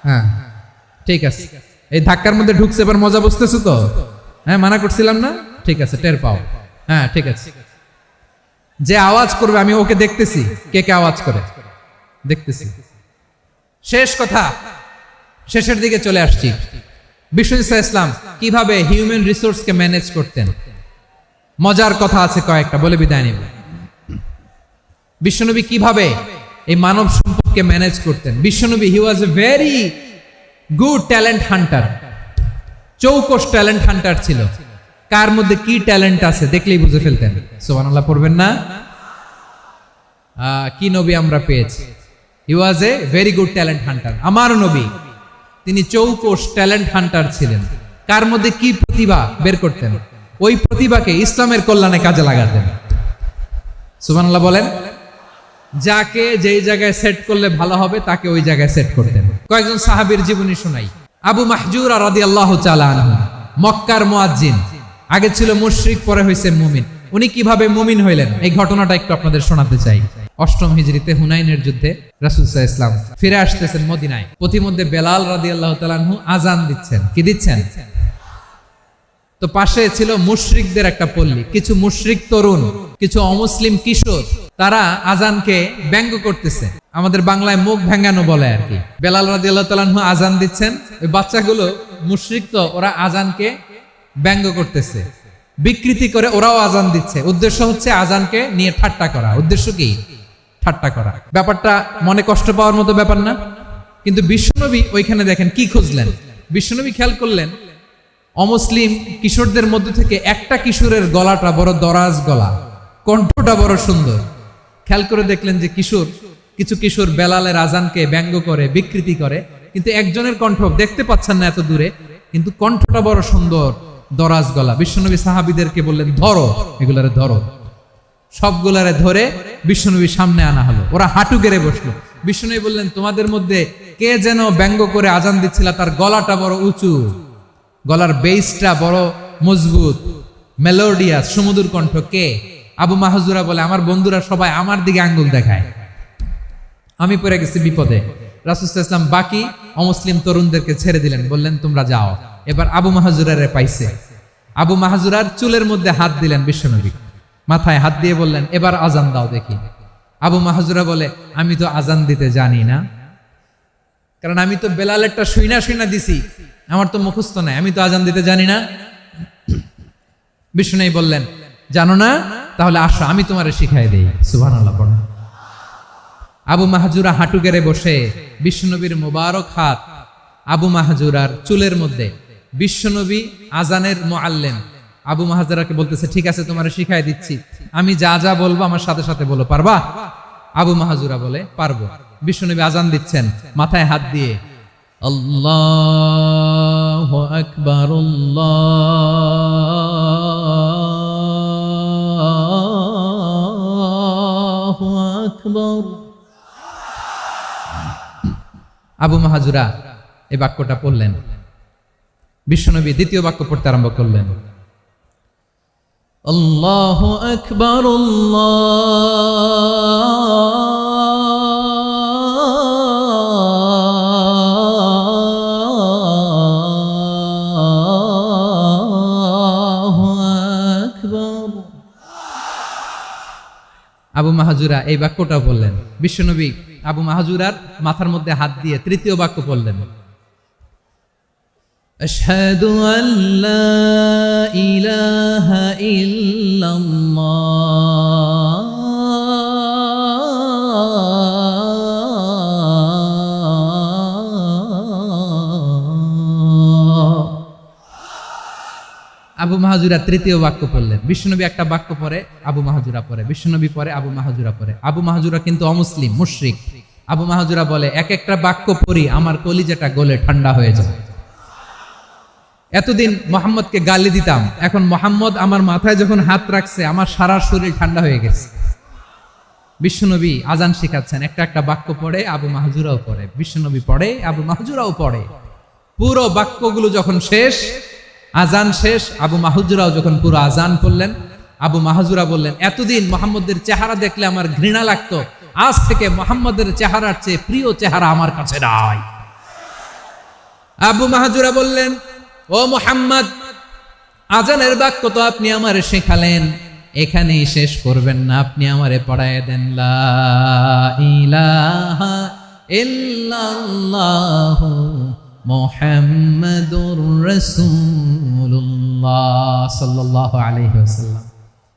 হ্যাঁ, ঠিক আছে। এই ধাক্কার মধ্যে ঢুকছে, এবার মজা বুঝতেছো তো? হ্যাঁ, মানা করছিলাম না? ঠিক আছে, টের পাও। হ্যাঁ, ঠিক আছে। যে আওয়াজ করবে আমি ওকে দেখতেছি, কে কে আওয়াজ করে দেখতেছি। শেষ কথা, শেষের দিকে চলে আসছি। বিশ্বনবী সাল্লাল্লাহু আলাইহি ওয়াসাল্লাম কিভাবে হিউম্যান রিসোর্সকে ম্যানেজ করতেন, মজার কথা আছে কয়েকটা, বলে বিদায় নিব। বিশ্বনবী কিভাবে এই মানব সম্পদকে ম্যানেজ করতেন। বিশ্বনবী he was a very good talent hunter, চৌকস ট্যালেন্ট হান্টার ছিল। কার মধ্যে কি ট্যালেন্ট আছে দেখলেই বুঝে ফেলতেন। সুবহানাল্লাহ পড়বেন না? কি নবী আমরা পেয়েছি! He was a very good talent hunter. আমার নবী তিনি চৌকস ট্যালেন্ট হান্টার ছিলেন। কার মধ্যে কি প্রতিভা বের করতেন, ওই প্রতিভাকে ইসলামের কল্যাণে কাজে লাগাতেন। সুবহানাল্লাহ বলেন। যাকে যেই জায়গায় সেট করলে ভালো হবে তাকে ওই জায়গায় সেট করতেন। কয়েকজন সাহাবীর জীবনী শোনাই। আবু মাহজুরা রাদিয়াল্লাহু তাআলা আনহু, মক্কার মুয়াজ্জিন, আগে ছিল মুশরিক, পরে হয়েছে মুমিন। উনি কিভাবে মুমিন হইলেন এই ঘটনাটা একটু আপনাদের শোনাতে চাই। 8ম হিজরিতে হুনাইনের যুদ্ধে রাসূল সাল্লাল্লাহু আলাইহি ওয়াসাল্লাম ফিরে আসতেছেন মদিনায়। প্রতিমধ্যে বেলাল রাদিয়াল্লাহু তাআলা আনহু আযান দিচ্ছেন। কি দিচ্ছেন? তো পাশে ছিল মুশরিকদের একটা পল্লী, কিছু মুশরিক তরুণ, কিছু অমুসলিম কিশোর, তারা আজানকে ব্যঙ্গ করতেছে। আমাদের বাংলায় মুখ ভেঙ্গানো বলে আর কি। বেলাল রাদিয়াল্লাহু তাআলা আনহু আজান দিচ্ছেন, ওই বাচ্চাগুলো মুশরিক, তো ওরা আজানকে ব্যঙ্গ করতেছে, বিকৃতি করে ওরাও আজান দিচ্ছে। উদ্দেশ্য হচ্ছে আজানকে নিয়ে ঠাট্টা করা। উদ্দেশ্য কি? ঠাট্টা করা। ব্যাপারটা মনে কষ্ট পাওয়ার মতো ব্যাপার না? কিন্তু বিশ্বনবী ওইখানে দেখেন কি খুঁজলেন। বিশ্বনবী খেয়াল করলেন অমুসলিম কিশোরদের মধ্যে থেকে একটা কিশোরের গলাটা বড় দরাজ গলা, কণ্ঠটা বড় সুন্দর। খেয়াল করে দেখলেন যে কিছু কিশোর বেলালের আজানকে ব্যঙ্গ করে, বিকৃতি করে, কিন্তু একজনের কণ্ঠ দেখতে পাচ্ছেন না এত দূরে, কিন্তু কণ্ঠটা বড় সুন্দর, দরাজ গলা। বিশ্বনবী সাহাবীদেরকে বললেন, ধরো এগুলারে, ধরো। সবগুলারে ধরে বিশ্বনবী সামনে আনা হলো। ওরা হাঁটু গেড়ে বসলো। বিশ্বনবী বললেন, তোমাদের মধ্যে কে যেন ব্যঙ্গ করে আজান দিচ্ছিল, তার গলাটা বড় উঁচু, গলার বেসটা বড় মজবুত, মেলোডিয়াস, সুমধুর কণ্ঠ। কে? আবু মাহজুরা বলে, আমার বন্ধুরা সবাই আমার দিকে আঙ্গুল দেখায়, আমি পড়ে গেছি বিপদে। রাসূল সাল্লাল্লাহু আলাইহি ওয়াসাল্লাম বাকি অমুসলিম তরুণদেরকে ছেড়ে দিলেন, বললেন তোমরা যাও। এবার আবু মাহজুরারে পাইছে। আবু মাহজুরার চুলের মধ্যে হাত দিলেন বিশ্বনবী, মাথায় হাত দিয়ে বললেন, এবার আজান দাও দেখি। আবু মাহজুরা বলে, আমি তো আজান দিতে জানি না, কারণ আমি তো বেলালেরটা শুইনা দিছি, আমার তো মুখস্থ নাই, আমি তো আজান দিতে জানি না। বিষ্ণু বললেন, জানো না? তাহলে আসো, আমি তোমারে শিখাই দেই। সুবহানাল্লাহ পড়ো। আবু মাহজুরা হাঁটু গেড়ে বসে, বিশ্বনবীর মোবারক হাত আবু মাহজুরার চুলের মধ্যে। বিশ্বনবী আজানের মুআল্লিম আবু মাহজুরাকে বলতেছে, ঠিক আছে তোমারে শিখাই দিচ্ছি, আমি যা যা বলবো আমার সাথে সাথে বলো, পারবা? আবু মাহজুরা বলে, পারবো। বিশ্বনবী আজান দিচ্ছেন, মাথায় হাত দিয়ে আল্লাহু আকবার, আল্লাহু আকবার। আবু মাহজুরা এই বাক্যটা পড়লেন। বিশ্বনবী দ্বিতীয় বাক্য পড়তে আরম্ভ করলেন, আল্লাহু আকবার, আল্লাহু আকবার। আবু মাহাজুরা এই বাক্যটা বললেন। বিশ্বনবী আবু মাহাজুরার মাথার মধ্যে হাত দিয়ে তৃতীয় বাক্য বললেন, আশহাদু আল্লা ইলাহা ইল্লাল্লাহ। আবু মাহাজুরা তৃতীয় বাক্য পড়লেন। বিশ্বনবী একটা বাক্য পরে আবু মাহাজুরা পরে, বিশ্বনবী পরে আবু মাহাজুরা পরে। আবু মাহাজুরা কিন্তু অমুসলিম, মুশরিক। আবু মাহাজুরা বলে, এক একটা বাক্য পড়ি আমার কলিজাটা গলে ঠান্ডা হয়ে যায়। এতদিন মোহাম্মদকে গালি দিতাম, এখন মোহাম্মদ আমার মাথায় যখন হাত রাখছে আমার সারা শরীর ঠান্ডা হয়ে গেছে। বিশ্বনবী আজান শিখাচ্ছেন, একটা একটা বাক্য পড়ে আবু মাহাজুরাও পড়ে, বিশ্বনবী পড়ে আবু মাহাজুরাও পড়ে। পুরো বাক্যগুলো যখন শেষ, আজান শেষ, আবু মাহাজুরাও যখন পুরো আজান পড়লেন, আবু মাহাজুরা বললেন, এতদিন মোহাম্মদের চেহারা দেখলে আমার ঘৃণা লাগতো, আজ থেকে মোহাম্মদের চেহারার চেয়ে প্রিয় চেহারা আমার কাছে নাই। আবু মাহাজুরা বললেন, ও মুহাম্মদ, আজানের বাক্য তো আপনি আমারে শেখালেন, এখানেই শেষ করবেন না, আপনি আমারে পড়ায় দেন লা ইলাহা ইল্লাল্লাহু মুহাম্মাদুর রাসূলুল্লাহ সাল্লাল্লাহু আলাইহি ওয়াসাল্লাম।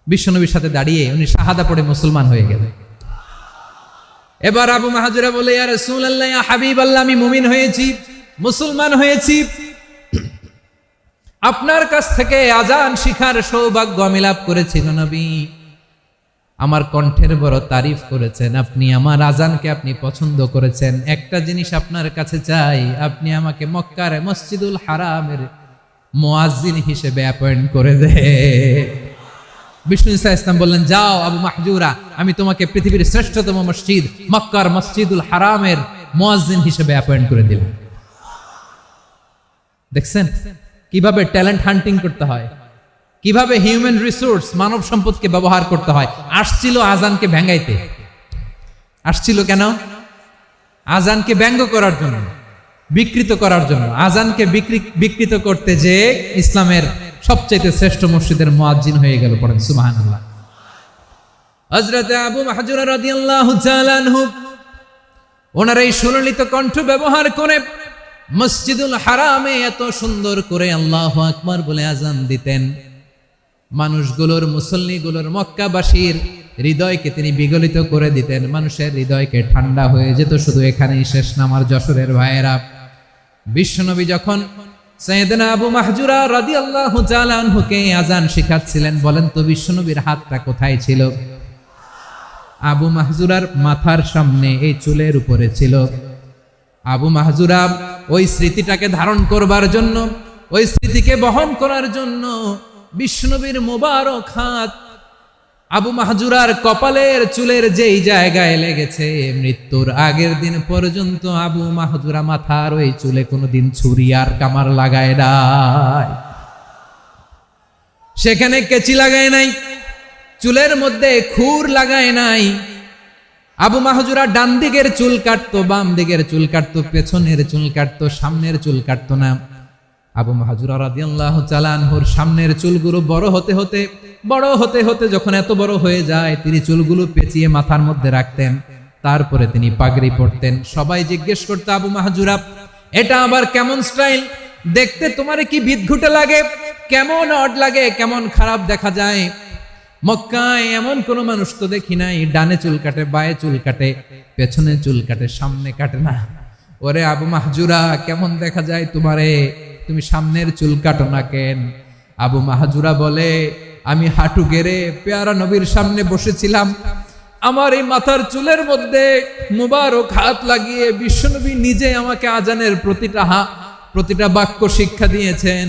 বিশ্বনবীর সাথে দাঁড়িয়ে উনি শাহাদা পড়ে মুসলমান হয়ে গেলেন। এবার আবু মাহাজুরা বলে, ইয়া রাসূলুল্লাহ, ইয়া হাবিবাল্লাহ, আমি মুমিন হয়েছি, মুসলমান হয়েছি, আপনার কাছ থেকে আজান শিখার সৌভাগ্য আমি লাভ করেছি নবী। আমার কণ্ঠের বড় তারিফ করেছেন, আপনি আমার আজানকে আপনি পছন্দ করেছেন। একটা জিনিস আপনার কাছে চাই, আপনি আমাকে মক্কার মসজিদুল হারামের মুয়াজ্জিন হিসেবে অ্যাপয়েন্ট করে দে। বিষ্ণু ঈসা ইসলাম বললেন, যাও আবু মাহজুরা, আমি তোমাকে পৃথিবীর শ্রেষ্ঠতম মসজিদ মক্কার মসজিদুল হারামের মুয়াজ্জিন হিসেবে অ্যাপয়েন্ট করে দিলাম। দেখছেন কিভাবে ট্যালেন্ট হান্টিং করতে হয়, কিভাবে হিউম্যান রিসোর্স মানব সম্পদকে ব্যবহার করতে হয়। আসছিল আজানকে ভেঙ্গাইতে, আসছিল কেন? আজানকে ব্যঙ্গ করার জন্য, বিকৃত করার জন্য। আজানকে বিকৃত করতে যে ইসলামের সবচেয়ে শ্রেষ্ঠ মসজিদের মুয়াজ্জিন হয়ে গেল। পড়েন সুবহানাল্লাহ। হযরত আবু মাহজুরা রাদিয়াল্লাহু তাআলা আনহু ওনার এই সুললিত কণ্ঠ ব্যবহার করে মসজিদুল হারামে এত সুন্দর করে আল্লাহু আকবার বলে আজান দিতেন। মানুষগুলোর, মুসল্লিগুলোর, মক্কাবাসীর হৃদয়কে তিনি বিগলিত করে দিতেন। মানুষের হৃদয়কে ঠান্ডা হয়ে যেত। শুধু এখানেই শেষ না আমার যশোরের ভাইয়েরা। বিশ্বনবী যখন সাইয়েদনা আবু মাহজুরা রাদিয়াল্লাহু তাআলা আনহুকে আজান শিখাচ্ছিলেন, বলেন তো বিশ্বনবীর হাতটা কোথায় ছিল? আবু মাহজুরার মাথার সামনে, এই চুলের উপরে ছিল। আবু মাহজুরা ওই স্মৃতিটাকে ধারণ করবার জন্য, ওই স্মৃতিকে বহন করার জন্য বিশ্বনবীর মোবারক হাত আবু মাহজুরার কপালের চুলের যেই জায়গায় লেগেছে, মৃত্যুর আগের দিন পর্যন্ত আবু মাহজুরা মাথার ওই চুলে কোনোদিন ছুরি আর কামার লাগায় নাই, সেখানে কেচি লাগায় নাই, চুলের মধ্যে খুর লাগায় নাই। আবু মাহজুরা ডান দিকের চুল কাটতো, বাম দিকের চুল কাটতো, পেছনের চুল কাটতো, সামনের চুল কাটতো না। আবু মাহজুরা রাদিয়াল্লাহু তাআলা আনহুর সামনের চুলগুলো বড় হতে হতে যখন এত বড় হয়ে যায়, তিনি চুলগুলো পেঁচিয়ে মাথার মধ্যে রাখতেন। তারপরে তিনি পাগড়ি পরতেন। সবাই জিজ্ঞেস করতো, আবু মাহজুরা, এটা আবার কেমন স্টাইল? দেখতে তোমারে কি বিদঘুটে লাগে? কেমন অড লাগে? কেমন খারাপ দেখা যায়? মক্কায় এমন কোন মানুষ তো দেখি নাই, ডানে চুল কাটে, বায়ে চুল কাটে, পেছনে চুল কাটে, সামনে কাটে না। ওরে আবু মাহজুরা, কেমন দেখা যায় তোমারে? তুমি সামনের চুল কাটো না কেন? আবু মাহজুরা বলে, আমি হাঁটু গেড়ে পেয়ারা নবীর সামনে বসেছিলাম, আমার এই মাথার চুলের মধ্যে মুবারক হাত লাগিয়ে বিশ্বনবী নিজে আমাকে আজানের প্রতিটা বাক্য শিক্ষা দিয়েছেন।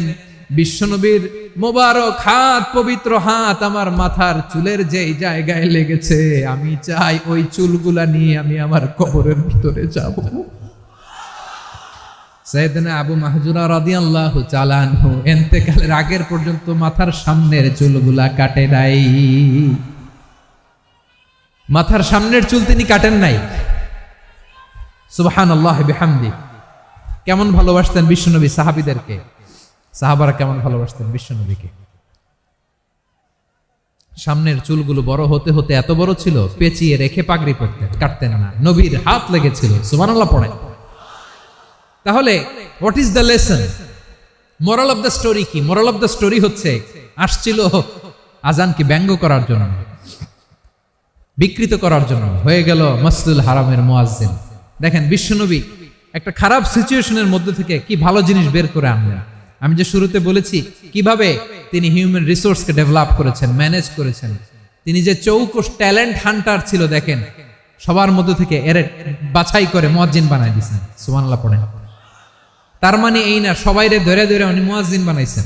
বিশ্বনবীর মোবারক হাত, পবিত্র হাত আমার মাথার চুলের যেই জায়গায় লেগেছে, আমি চাই ওই চুলগুলা নিয়ে আমি আমার কবরের ভিতরে যাব। সাইয়েদনা আবু মাহজুরা রাদিয়াল্লাহু তাআলা আনহু ইন্তেকালের আগের পর্যন্ত মাথার সামনের চুলগুলা কাটে নাই। মাথার সামনের চুল তিনি কাটেন নাই। সুবহানাল্লাহ বিহামদি। কেমন ভালোবাসতেন বিশ্বনবী সাহাবীদেরকে, সাহাবারা কেমন ভালোবাসতেন বিশ্বনবীকে। সামনের চুলগুলো বড় হতে হতে এত বড় ছিল, পেঁচিয়ে রেখে পাগড়ি পরতেন, কাটতেন না। নবীর হাত লেগেছিল। সুবহানাল্লাহ পড়ে। তাহলে what is the lesson, moral of the story কি? মোরাল অফ দ্য স্টোরি হচ্ছে, আসছিল আজানকে ব্যঙ্গ করার জন্য, বিকৃত করার জন্য, হয়ে গেল মসজিদুল হারামের মুয়াজ্জিন। দেখেন বিশ্বনবী একটা খারাপ সিচুয়েশনের মধ্যে থেকে কি ভালো জিনিস বের করে আনলেন। আমি যে শুরুতে বলেছি কিভাবে তিনি হিউম্যান রিসোর্সকে ডেভেলপ করেছেন, ম্যানেজ করেছেন। তিনি যে চৌকস ট্যালেন্ট হান্টার ছিল, দেখেন সবার মধ্যে থেকে এর বাছাই করে মুয়াজ্জিন বানাই দিয়েছেন। সুবহানাল্লাহ পড়েন। তার মানে এই না সবাইরে ধরে ধরে উনি মুয়াজ্জিন বানাইছেন।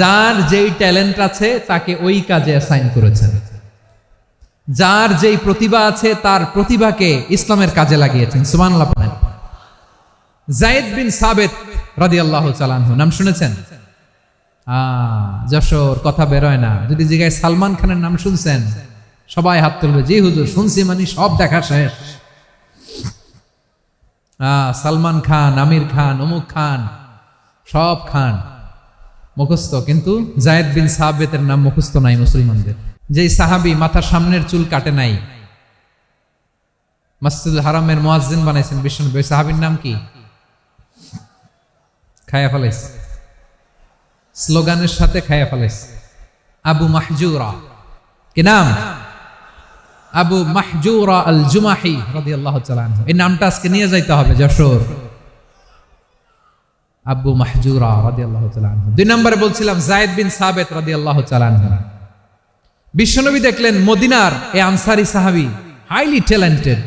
যার যেই ট্যালেন্ট আছে তাকে ওই কাজে অ্যাসাইন করেছেন। যার যেই প্রতিভা আছে তার প্রতিভাকে ইসলামের কাজে লাগিয়েছেন। সুবহানাল্লাহ পড়েন। যায়েদ বিন সাবিত রাদিয়াল্লাহু তাআলা আনহু নাম শুনেছেন? যশোর কথা বেরোয় না। যদি জিজ্ঞাসা সালমান খানের নাম শুনছেন, সবাই হাত তুলবে, জি হুজুর শুনছি, মানে সব দেখা শেষ। সালমান খান, আমির খান, অমুক খান, সব খান মুখস্থ, কিন্তু যায়েদ বিন সাবিতের নাম মুখস্থ নাই মুসলমানদের। যেই সাহাবী মাথার সামনের চুল কাটে নাই, মসজিদুল হারামের মুয়াজ্জিন বানাইছেন বিশ্বনবী, ওই সাহাবীর নাম কি? খায়া ফেলাইছে, স্লোগানের সাথে খায়া ফেলাইছে। আবু মাহজুরা। কি নাম? আবু মাহজুরা আল জুমাহি রাদিয়াল্লাহু তাআলা আনহু। এই নামটা আজকে নিয়ে যাইতে হবে যশোর। আবু মাহজুরা রাদিয়াল্লাহু তাআলা আনহু। দুই নম্বরে বলছিলাম যায়েদ বিন সাবিত রাদিয়াল্লাহু তাআলা আনহু। বিশ্বনবী দেখলেন মদিনার এই আনসারী সাহাবী হাইলি ট্যালেন্টেড,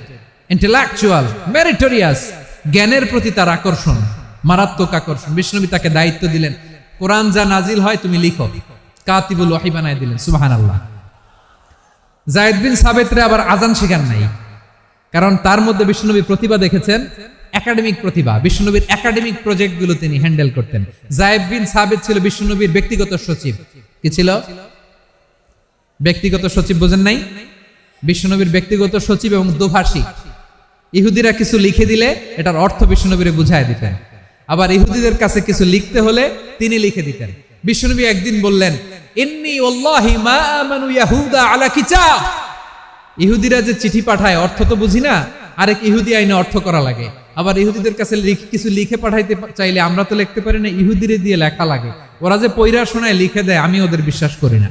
ইন্টেলেকচুয়াল, মেরিটোরিয়াস, জ্ঞানের প্রতি তার আকর্ষণ, মারাত্মক আকর্ষণ। বিশ্বনবী তাকে দায়িত্ব দিলেন, কোরআন যা নাজিল হয় তুমি লিখো, কাতিবুল ওয়াহি বানায় দিলেন। সুবহানাল্লাহ। যায়েদ বিন সাবিতরে আবার আজান শেখান নাই, কারণ তার মধ্যে বিশ্বনবী প্রতিভা দেখেছেন, একাডেমিক প্রতিভা। বিশ্বনবীর একাডেমিক প্রজেক্টগুলো তিনি হ্যান্ডেল করতেন। যায়েদ বিন সাবিত ছিল বিশ্বনবীর ব্যক্তিগত সচিব। কি ছিল? ব্যক্তিগত সচিব। বোঝেন নাই? বিশ্বনবীর ব্যক্তিগত সচিব এবং দোভাষী। ইহুদিরা কিছু লিখে দিলে এটার অর্থ বিশ্বনবীরে বুঝায় দিতেন। আবার ইহুদিদের কাছে কিছু লিখতে হলে তিনি লিখে দিতেন। বিশ্বনবী একদিন বললেন, ইন্নী ওয়াল্লাহি মা আমানু ইয়াহুদা আলা কিতাব। ইহুদিরা যে চিঠি পাঠায় অর্থ তো বুঝি না, আরেক ইহুদি আইনে অর্থ করা লাগে। আবার ইহুদিদের কাছে কিছু লিখে পাঠাইতে চাইলে আমরা তো লিখতে পারি না, ইহুদিরে দিয়ে লেখা লাগে। ওরা যে পয়রা শোনায় লিখে দেয়, আমি ওদের বিশ্বাস করি না।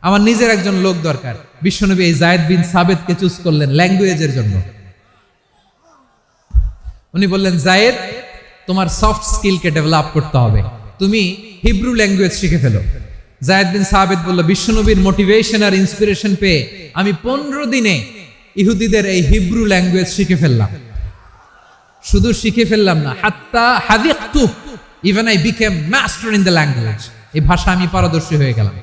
আমার নিজের একজন লোক দরকার। বিশ্বনবী এই যায়েদ বিন সাবিতকে চুজ করলেন ল্যাঙ্গুয়েজের জন্য। উনি বললেন, যায়েদ তোমার সফট স্কিলকে ডেভেলপ করতে হবে, তুমি হিব্রু ল্যাঙ্গুয়েজ শিখে ফেলো। যায়েদ বিন সাবিত বলল, বিশ্বনবীর মোটিভেশন আর ইন্সপিরেশন পেয়ে আমি 15 দিনে ইহুদিদের এই হিব্রু ল্যাঙ্গুয়েজ শিখে ফেললাম। শুধু শিখে ফেললাম না, হাত্তা হাদিকতু, even I became master in the language. এই ভাষা আমি পারদর্শী হয়ে গেলাম।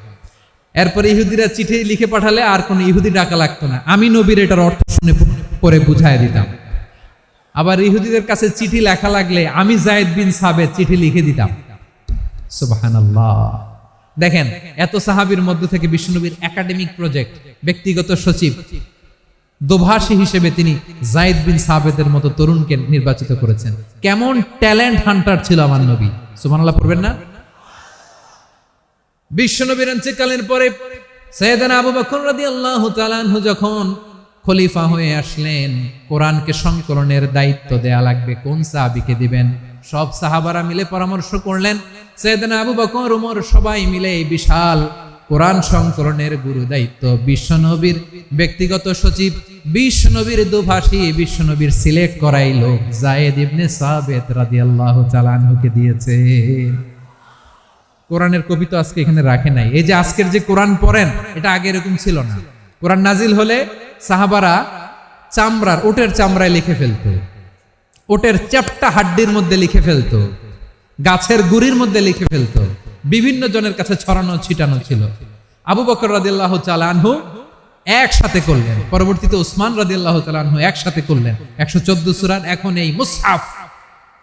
এরপরে ইহুদিরা চিঠি লিখে পাঠালে আর কোনো ইহুদি ডাকা লাগতো না, আমি নবীর এটার অর্থ শুনে পরে বুঝায় দিতাম। আবার ইহুদিদের কাছে চিঠি লেখা লাগলে আমি যায়েদ বিন সাবিত চিঠি লিখে দিতাম। সুবহানাল্লাহ। দেখেন এত সাহাবীর মধ্য থেকে বিশ্বনবীর একাডেমিক প্রজেক্ট, ব্যক্তিগত সচিব, দোভাষী হিসেবে তিনি যায়েদ বিন সাবিতের মতো তরুণকে নির্বাচিত করেছেন। কেমন ট্যালেন্ট হান্টার ছিল আমার নবী। সুবহানাল্লাহ পড়বেন না? বিশ্বনবীর ইন্তেকালের পরে সাইয়েদনা আবু বকর রাদিয়াল্লাহু তাআলা আনহু যখন খলিফা হয়ে আসলেন, কোরআনকে সংকলনের দায়িত্ব দেয়া লাগবে, কোন সাহাবীকে দিবেন? সব সাহাবারা মিলে পরামর্শ করলেন। সাইয়েদনা আবু বকর, ওমর সবাই মিলে এই বিশাল কোরআন সংকলনের গুরু দায়িত্ব বিশ্বনবীর ব্যক্তিগত সচিব, বিশ্বনবীর দোভাষী, বিশ্বনবীর সিলেক্ট করাই লোক যায়েদ ইবনে সাবিত রাদিয়াল্লাহু তাআলা আনহুকে দিয়েছে। কোরআনের কপি তো আজকে এখানে রাখে নাই। এই যে আজকের যে কোরআন পড়েন, এটা আগে এরকম ছিল না। কোরআন নাজিল হলে সাহাবারা চামড়ার, ওটের চামড়ায় লিখে ফেলতো, ওটের চ্যাপ্টা হাড্ডির মধ্যে লিখে ফেলতো, গাছের গুড়ির মধ্যে লিখে ফেলতো। বিভিন্ন জনের কাছে ছড়ানো ছিটানো ছিল। আবু বকর রাদিয়াল্লাহু তাআলা আনহু একসাথে করলেন, পরবর্তীতে উসমান রাদিয়াল্লাহু তাআলা আনহু একসাথে করলেন 114 সূরার এখন এই মুসহাফ,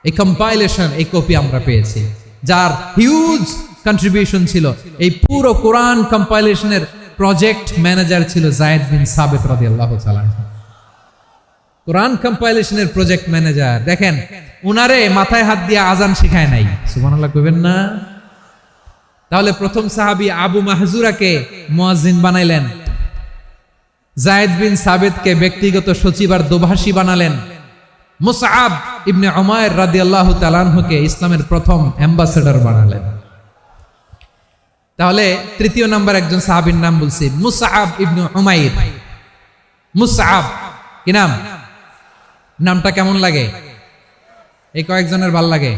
এই কম্পাইলেশন, এই কপি আমরা পেয়েছি, যার হিউজ কন্ট্রিবিউশন ছিল। এই পুরো কোরআন কম্পাইলেশনের প্রজেক্ট ম্যানেজার ছিল যায়েদ বিন সাবিত রাদিয়াল্লাহু তাআলা। কোরআন কম্পাইলেশনের প্রজেক্ট ম্যানেজার, দেখেন উনারে মাথায় হাত দিয়ে আজান শিখায় নাই, সুবহানাল্লাহ কইবেন না? তাহলে প্রথম সাহাবী আবু মাহজুরাকে মুয়াজ্জিন বানাইলেন, যায়েদ বিন সাবিতকে ব্যক্তিগত সচিব আর দোভাষী বানালেন, মুসআব ইবনে উমাইর রাদিয়াল্লাহু তাআলা আনহুকে ইসলামের প্রথম অ্যাম্বাসেডর বানালেন। তাহলে তৃতীয় নাম্বার একজন সাহাবীর নাম বলছি, মুসআব ইবনে উমাইর। মুসআব কি নাম? নামটা কেমন লাগে? এই কয়েকজনের ভাল লাগে,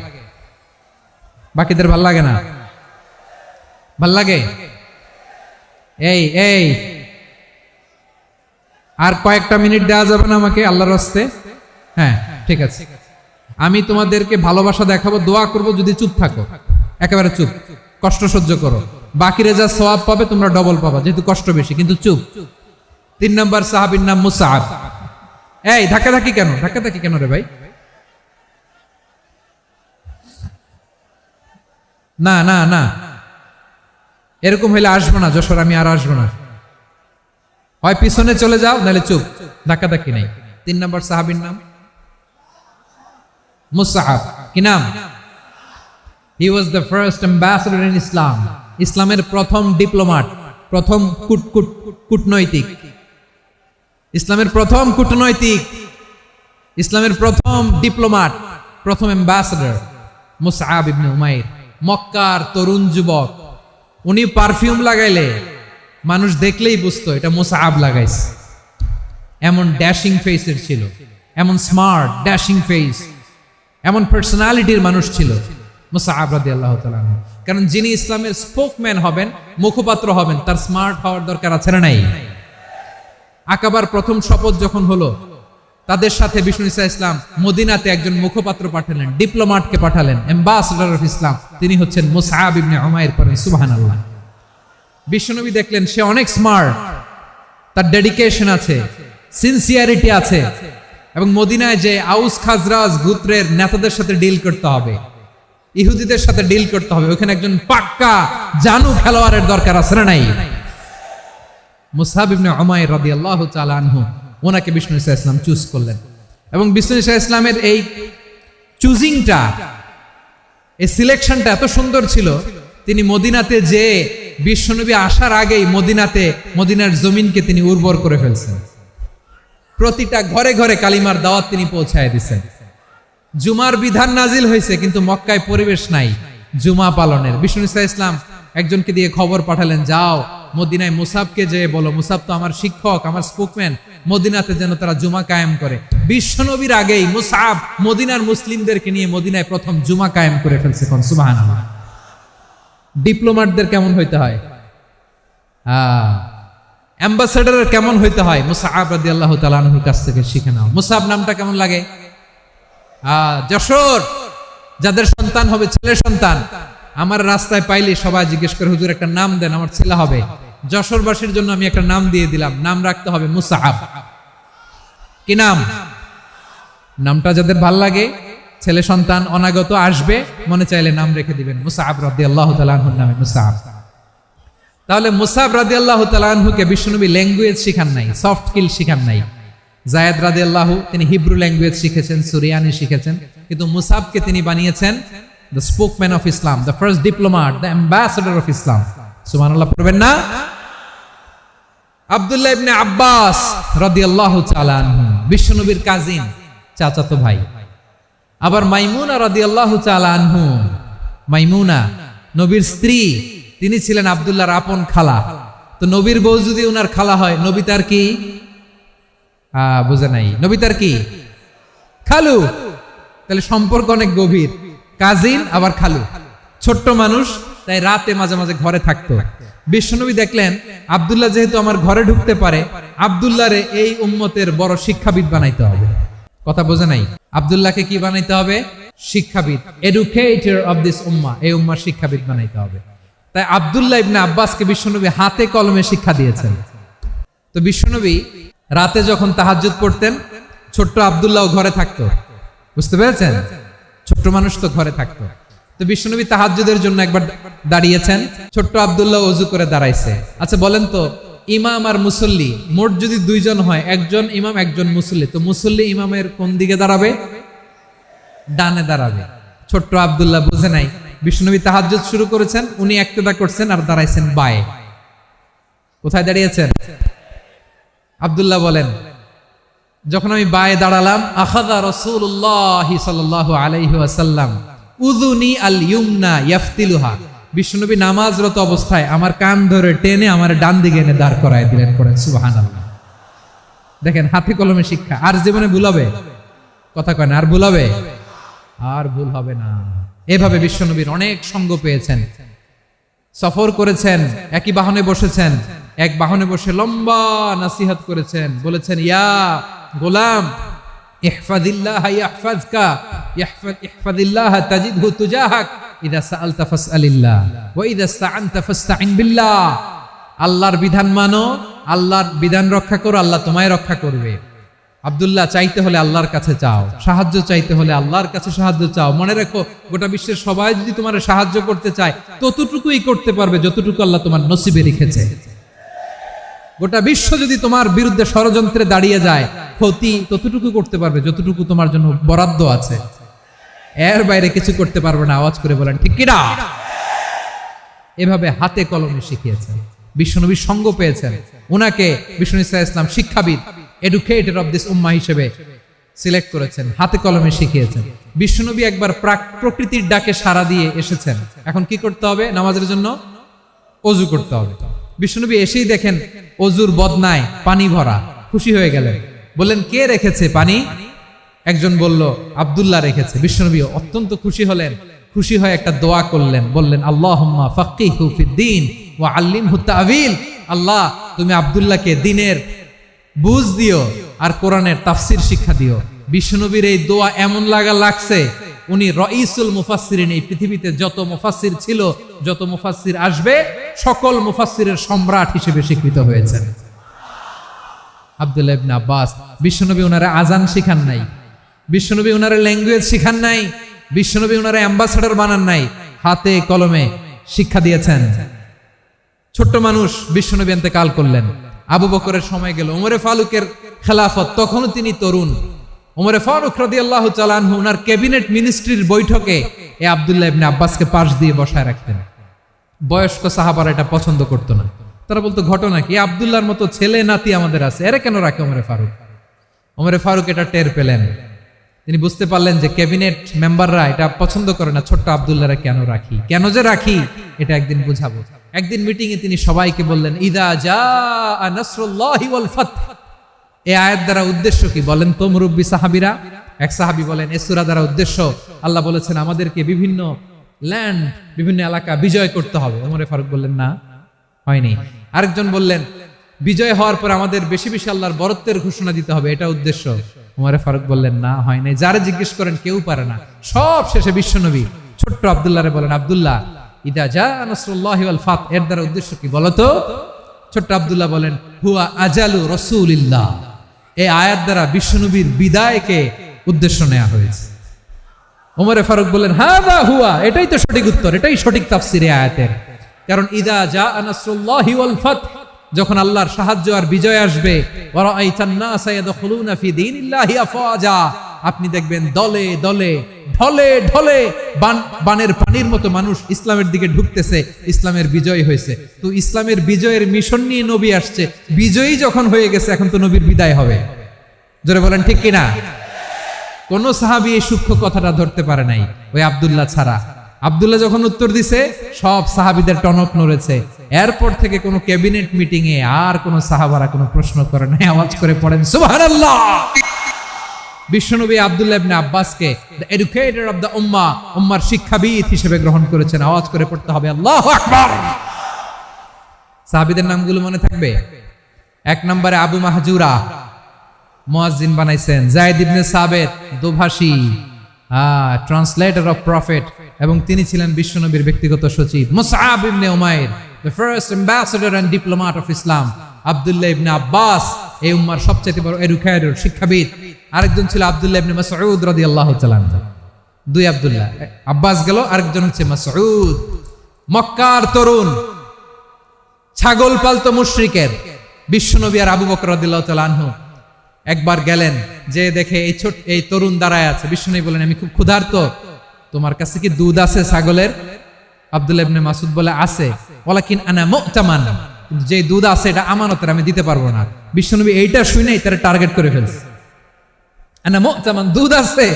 বাকিদের ভাল লাগে না? ভাল লাগে? এই এই আর কয়েকটা মিনিট দেওয়া যাবে না আমাকে আল্লাহর রাস্তে? হ্যাঁ ঠিক আছে, আমি তোমাদেরকে ভালোবাসা দেখাবো, দোয়া করব যদি চুপ থাকো, একেবারে চুপ, কষ্ট সহ্য করো, বাকিরা যা সওয়াব পাবে তোমরা ডবল পাবা, যেহেতু কষ্ট বেশি, কিন্তু চুপ। 3 নম্বর সাহাবীর নাম মুসআব। এই ধাক্কাধাক্কি কেন? ধাক্কাধাক্কি কেন রে ভাই? না না না, এরকম হইলে আসবো না যশোর, আমি আর আসবো না। হয় পিছনে চলে যাও, নাহলে চুপ, ধাক্কাধাক্কি নাই। 3 নম্বর সাহাবীর নাম মুসআব। কি নাম? He was the first ambassador in Islam. ইসলামের প্রথম ডিপ্লোম্যাট, প্রথম কূটনৈতিক, ইসলামের প্রথম কূটনৈতিক, ইসলামের প্রথম ডিপ্লোম্যাট, প্রথম অ্যাম্বাসেডর মুসআব ইবনে উমাইর। মক্কার তরুণ যুবক, উনি পারফিউম লাগাইলে মানুষ দেখলেই বুঝতো এটা মুসআব লাগাইছে। এমন ড্যাশিং ফেসের ছিল, এমন স্মার্ট ড্যাশিং ফেস, এমন পার্সোনালিটির মানুষ ছিল মুসআব রাদিয়াল্লাহু তাআলা আনহু। কারণ যিনি ইসলামের স্পোকম্যান হবেন, মুখপাত্র হবেন, তার স্মার্ট হওয়ার দরকার আছে না নাই? আকাবার প্রথম শপথ যখন হলো, তাদের সাথে বিষ্ণু ঈসা ইসলাম মদিনাতে একজন মুখপাত্র পাঠালেন, ডিপ্লোম্যাটকে পাঠালেন, অ্যাম্বাসেডর অফ ইসলাম, তিনি হচ্ছেন মুসআব ইবনে উমাইর। পড়েন সুবহানাল্লাহ। বিশ্বনবী দেখলেন সে অনেক স্মার্ট, তার ডেডিকেশন আছে, সিনসিয়ারিটি আছে, এবং মদিনায় যে আউস খাজরাজ গোত্রের নেতাদের সাথে ডিল করতে হবে, ইহুদিদের সাথে ডিল করতে হবে, ওখানে একজন পাক্কা জানু খেলোয়াড়ের দরকার আছে না নাই? মুসআব ইবনে উমাইর রাদিয়াল্লাহু তাআলা আনহু, ওনাকে বিষ্ণু ঈসা ইসলাম চুজ করলেন। এবং বিষ্ণু ঈসা ইসলামের এই চুজিংটা, এই সিলেকশনটা এত সুন্দর ছিল, তিনি মদিনাতে যে বিশ্বনবী আসার আগেই মদিনার জমিনকে তিনি উর্বর করে ফেলছেন। প্রতিটা ঘরে ঘরে কালিমার দাওয়াত তিনি পৌঁছায় দিচ্ছেন। জুমার বিধান নাজিল হয়েছে, কিন্তু মক্কায় পরিবেশ নাই জুমা পালনের। বিষ্ণু ঈসা ইসলাম একজনকে দিয়ে খবর পাঠালেন, যাও মদিনায় মুসাবকে যে বলো, মুসাব তো আমার শিক্ষক, আমার স্পোকম্যান, মদিনাতে যেন তারা জুমা কায়েম করে। বিশ্বনবীর আগেই মুসাব মদিনার মুসলিমদেরকে নিয়ে মদিনায় প্রথম জুমা কায়েম করে ফেলছে। কোন সুবহানাল্লাহ। ডিপ্লোম্যাটদের কেমন হইতে হয়, অ্যাম্বাসেডরের কেমন হইতে হয়, মুসআব রাদিয়াল্লাহু তাআলা আনহুর কাছ থেকে শিখে নাও। মুসআব নামটা কেমন লাগে? যশোর যাদের সন্তান হবে, ছেলে সন্তান, আমার রাস্তায় পাইলে সবাই জিজ্ঞেস করে, হুজুর একটা নাম দেন, আমার ছেলে হবে। যশোরবাসীর জন্য আমি একটা নাম দিয়ে দিলাম, নাম রাখতে হবে মুসআব। কি নাম? নামটা যাদের ভাল লাগে, ছেলে সন্তান অনাগত আসবে, মনে চাইলে নাম রেখে দিবেন মুসআব রাদিয়াল্লাহু তাআলা আনহুর নামে মুসআব। তাহলে মুসআব রাদিয়াল্লাহু তাআলা আনহুকে বিশ্বনবী ল্যাঙ্গুয়েজ শিখান নাই, সফট স্কিল শিখান নাই। যায়েদ রাদিয়াল্লাহু তিনি হিব্রু ল্যাঙ্গুয়েজ শিখেছেন, সুরিয়ানি শিখেছেন, কিন্তু মুসআবকে তিনি বানিয়েছেন the spokesman of Islam, the first diplomat, the ambassador of Islam. সুবহানাল্লাহ পড়বেন না? আব্দুল্লাহ ইবনে আব্বাস রাদিয়াল্লাহু তাআলা আনহু, বিশ্বনবীর কাজিন, চাচাতো ভাই। আবার মাইমুনা রাদিয়াল্লাহু তাআলা আনহু, মাইমুনা নবীর স্ত্রী, তিনি ছিলেন আব্দুল্লাহর আপন খালা। তো নবীর বউ যদি উনার খালা হয়, নবী তার কি? বুঝে নাই, নবী তার কি? খালু। তাহলে সম্পর্ক অনেক গভীর, কাজিন আবার খালু, ছোট্ট মানুষ, তাই রাতে মাঝে মাঝে ঘরে থাকতো। বিশ্বনবী দেখলেন আব্দুল্লাহ যেহেতু আমার ঘরে ঢুকতে পারে, আব্দুল্লাহরে এই উম্মতের বড় শিক্ষাবিদ বানাইতে হবে। কথা বোঝে নাই? আব্দুল্লাহকে কি বানাইতে হবে? শিক্ষাবিদ, এডুকেটর অফ দিস উম্মাহ, এই উম্মার শিক্ষাবিদ বানাইতে হবে। তাই আব্দুল্লাহ ইবনে আব্বাসকে বিশ্বনবী হাতে কলমে শিক্ষা দিয়েছেন। তো বিশ্বনবী রাতে যখন তাহাজ্জুদ পড়তেন, ছোট্ট আব্দুল্লাহ ঘরে থাকতো, বুঝতে পেরেছেন? ছোট্ট মানুষ তো ঘরে থাকতো। তো বিশ্বনবী তাহাজ্জুদের জন্য একবার দাঁড়িয়েছেন, ছোট্ট আব্দুল্লাহ ওযু করে দাঁড়াইছে। আচ্ছা বলেন তো, ইমাম আর মুসল্লি মোট যদি দুইজন হয়, একজন ইমাম একজন মুসল্লি, তো মুসল্লি ইমামের কোন দিকে দাঁড়াবে? ডানে দাঁড়াবে। ছোট্ট আব্দুল্লাহ বুঝে নাই, বিশ্বনবী তাহাজ্জুদ শুরু করেছেন, উনি একতেদা করছেন আর দাঁড়াইছেন বায়ে। কোথায় দাঁড়িয়েছেন? আব্দুল্লাহ বলেন, যখন আমি বায়ে দাঁড়ালাম, আখাযা রাসূলুল্লাহ সাল্লাল্লাহু আলাইহি ওয়াসাল্লাম উযুনি আল ইয়ুমনা ইয়াফতিলুহা, বিশ্বনবী নামাজরত অবস্থায় আমার কান ধরে টেনে আমার ডান দিকে এনে দাঁড় করায় দিলেন। করেন সুবহানাল্লাহ। দেখেন হাতে কলমে শিক্ষা। আর জীবনে ভুল হবে? কথা কয় না, আর ভুল হবে? আর ভুল হবে না। এভাবে বিশ্বনবীর অনেক সঙ্গ পেয়েছেন, সফর করেছেন, একই বাহনে বসেছেন, এক বাহনে বসে লম্বা নাসিহত করেছেন, বলেছেন ইয়া গোলাম ইহফাজিল্লাহ ইয়াহফাজকা ইহফাজিল্লাহ তাজিদহু তুজাহাক ইযা সাআলতা ফাসআলিল্লাহ ওয়া ইযা ইসতাআনতা ফাসতাইন বিল্লাহ। আল্লাহর বিধান মানো, আল্লাহর বিধান রক্ষা করো, আল্লাহ তোমায় রক্ষা করবে। আব্দুল্লাহ, চাইতে হলে আল্লাহর কাছে চাও, সাহায্য চাইতে হলে আল্লাহর কাছে সাহায্য চাও। মনে রেখো, গোটা বিশ্বের সবাই যদি তোমার সাহায্য করতে চায়, ততটুকুই করতে পারবে যতটুকু আল্লাহ তোমার নসিবে রেখেছে। গোটা বিশ্ব যদি তোমার বিরুদ্ধে ষড়যন্ত্রে দাঁড়িয়ে যায়, ক্ষতি ততটুকু করতে পারবে যতটুকু তোমার জন্য বরাদ্দ আছে, এর বাইরে কিছু করতে পারবে না। আওয়াজ করে বলেন ঠিক কিনা? এভাবে হাতে কলমে শিখিয়েছেন, বিশ্বনবীর সঙ্গ পেয়েছেন। উনাকে বিষ্ণু ইসলাম শিক্ষাবিদ, এডুকেটর অফ দিস উম্মাহ হিসেবে সিলেক্ট করেছেন, হাতে কলমে শিখিয়েছেন। বিশ্বনবী একবার প্রকৃতির ডাকে সাড়া দিয়ে এসেছেন। এখন কি করতে হবে? নামাজের জন্য ওযু করতে হবে। বিশ্বনবী এসেই দেখেন ওযুর বদনায় পানি ভরা, খুশি হয়ে গেলেন, বললেন কে রেখেছে পানি? একজন বলল আব্দুল্লাহ রেখেছে। বিশ্বনবী অত্যন্ত খুশি হলেন, খুশি হয়ে একটা দোয়া করলেন, বললেন আল্লাহুম্মা ফাক্কিহু ফিদ্দীন ওয়া আল্লিমহু তা'ওয়ীল। আল্লাহ, তুমি আব্দুল্লাহকে দ্বীনের বুঝ দিও আর কোরআনের তাফসীর শিক্ষা দিও। বিশ্বনবীর এই দোয়া এমন লাগছে, উনি রাইসুল মুফাসসিরিন, এই পৃথিবীতে যত মুফাসসির ছিল, যত মুফাসসির আসবে, সকল মুফাসসিরের সম্রাট হিসেবে স্বীকৃত হয়েছেন। আব্দুল্লাহ ইবনে আব্বাস, বিশ্বনবী ওনারে আজান শিখান নাই, বিশ্বনবী ওনারে ল্যাঙ্গুয়েজ শিখান নাই, বিশ্বনবী ওনারে অ্যাম্বাসেডর বানান নাই, হাতে কলমে শিক্ষা দিয়েছেন। ছোট্ট মানুষ, বিশ্বনবী ইন্তেকাল করলেন, আবু বকরের সময় গেল, ওমরে ফারুকের খেলাফত, তখনও তিনি তরুণ। ওমরে ফারুক রাদিয়াল্লাহু তাআলা আনহু ওনার ক্যাবিনেট মিনিস্ট্রির বৈঠকে এই আব্দুল্লাহ ইবনে আব্বাসকে পাশ দিয়ে বসায় রাখতেন। বয়স্ক সাহাবারা এটা পছন্দ করতো না, তারা বলতো ঘটনা কি, আব্দুল্লাহর মতো ছেলে নাতি আমাদের আছে, এরা কেন রাখে ওমরে ফারুক? ওমরে ফারুক এটা টের পেলেন, তিনি বুঝতে পারলেন যে ক্যাবিনেট মেম্বাররা এটা পছন্দ করে না, ছোট্ট আব্দুল্লাহরা কেন রাখি, কেন যে রাখি এটা একদিন বুঝাবো। একদিন মিটিং এ তিনি সবাইকে বললেন ইদা জাআ নাসরুল্লাহি ওয়াল ফাত। এই আয়াত দ্বারা উদ্দেশ্য কি বলেন তো মুরব্বী সাহাবীরা? এক সাহাবী বলেন এই সূরা দ্বারা উদ্দেশ্য, আল্লাহ বলেছেন আমাদেরকে বিভিন্ন ল্যান্ড, বিভিন্ন এলাকা বিজয় করতে হবে। ওমরে ফারুক বললেন না, হয়নি। আরেকজন বললেন বিজয় হওয়ার পর আমাদের বেশি বেশি আল্লাহর বরত্বের ঘোষণা দিতে হবে, এটা উদ্দেশ্য। ওমরে ফারুক বললেন না, হয় নাই। যারা জিজ্ঞেস করেন কেউ পারে না। সব শেষে বিশ্বনবী ছোট্ট আব্দুল্লাহরে বলেন আব্দুল্লাহ ইদা জাআ নাসরুল্লাহি ওয়াল ফাত, এর দ্বারা উদ্দেশ্য কি বলতো? ছোট্ট আব্দুল্লাহ বলেন হুয়া আজালু রাসূলিল্লাহ। এই আয়াত দ্বারা বিশ্বনবীর বিদায়কে উদ্দেশ্য নেওয়া হয়েছে। ওমরে ফারুক বললেন হাযা হুয়া, এটাই তো সঠিক উত্তর, এটাই সঠিক তাফসীর এই আয়াতের। কারণ ইদা জাআ নাসরুল্লাহি ওয়াল ফাত, যখন আল্লাহর সাহায্য আর বিজয় আসবে, ওয়া রাআইতান নাসা ইয়াদখুলুনা ফি দীনিল্লাহি আফওয়াজা, আপনি দেখবেন দলে দলে ঢলে ঢলে বানের পানির মতো মানুষ ইসলামের দিকে ঢুকতেছে, ইসলামের বিজয় হয়েছে। তো ইসলামের বিজয়ের মিশন নিয়ে নবী আসছে, বিজয়ী যখন হয়ে গেছে এখন তো নবীর বিদায় হবে। জোরে বলেন ঠিক কিনা? কোন সাহাবী এই সূক্ষ্ম কথাটা ধরতে পারে নাই, ওই আব্দুল্লাহ ছাড়া। আব্দুল্লাহ যখন উত্তর দিছে সব সাহাবীদের টনক নড়েছে। এরপর থেকে কোন ক্যাবিনেট মিটিং এ আর কোন সাহাবারা কোনো প্রশ্ন করে নাই। আওয়াজ করে পড়েন সুবহানাল্লাহ। বিশ্বনবী আব্দুল্লাহ ইবনে আব্বাসকে দ্য এডুকেটর অফ দ্য উম্মাহ, উম্মার শিক্ষাবিদ হিসেবে গ্রহণ করেছেন। আওয়াজ করে পড়তে হবে আল্লাহু আকবার। সাহাবীদের নামগুলো মনে থাকবে? এক নম্বরে আবু মাহজুরা, মুয়াজ্জিন বানাইছেন। যায়েদ ইবনে সাবিত, দোভাষী, ট্রান্সলেটর অফ প্রফেট, এবং তিনি ছিলেন বিশ্বনবীর ব্যক্তিগত সচিব। Musab ibn Umair, the first ambassador and diplomat of Islam. Abdullah ibn Abbas, এই উম্মার সবচেয়ে বড় এডুকেটর, শিক্ষাবিদ। আরেকজন ছিল আব্দুল্লাহ ইবনে মাসউদ রাদিয়াল্লাহু তাআলা আনহু। দুই আব্দুল্লাহ, আব্বাস গেল, আরেকজন হচ্ছে মাসউদ, মক্কার তরুণ, ছাগল পালতো মুশরিকের। বিশ্বনবী আর আবু বকর রাদিয়াল্লাহু তাআলা আনহু একবার গেলেন, যে দেখে এই তরুণ দাঁড়ায় আছে। বিশ্বনবী বলেন, আমি খুব ক্ষুধার্ত, তোমার কাছে কি দুধ আছে ছাগলের? আব্দুল্লাহ ইবনে মাসউদ বলে, আছে। ওয়ালাকিন আনা মু'তামান, যে দুধ আছে এটা আমানতের, আমি দিতে পারবো না। বিশ্বনবী এইটা শুনেই তার টার্গেট করে ফেলছে। আনা মু'তামান, দুধ আছে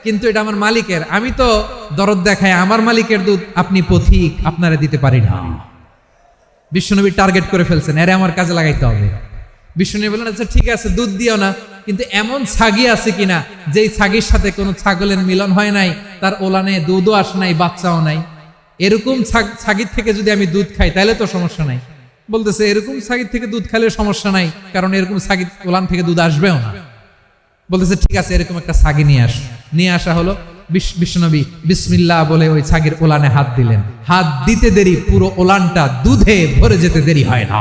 কিন্তু এটা আমার মালিকের, আমি তো দরদ দেখাই, আমার মালিকের দুধ, আপনি পথিক, আপনারা দিতে পারি না। বিশ্বনবী টার্গেট করে ফেলছেন, এরে আমার কাজে লাগাইতে হবে। বিশ্বনবী বললেন, আচ্ছা ঠিক আছে, দুধ দিও না, কিন্তু এমন ছাগি আছে কিনা যেই ছাগির সাথে কোনো ছাগলের মিলন হয় নাই, তার ওলানে দুধও আসে নাই, বাচ্চাও নাই, এরকম ছাগির থেকে যদি আমি দুধ খাই তাহলে তো সমস্যা নাই। বলতেছে, এরকম ছাগির থেকে দুধ খাইলে সমস্যা নাই, কারণ এরকম ছাগির ওলান থেকে দুধ আসবেও না। বলতেছে, ঠিক আছে, এরকম একটা ছাগি নিয়ে আসা হলো। বিশ্বনবী বিসমিল্লাহ বলে ওই ছাগির ওলানে হাত দিলেন। হাত দিতে দেরি, পুরো ওলানটা দুধে ভরে যেতে দেরি হয় না।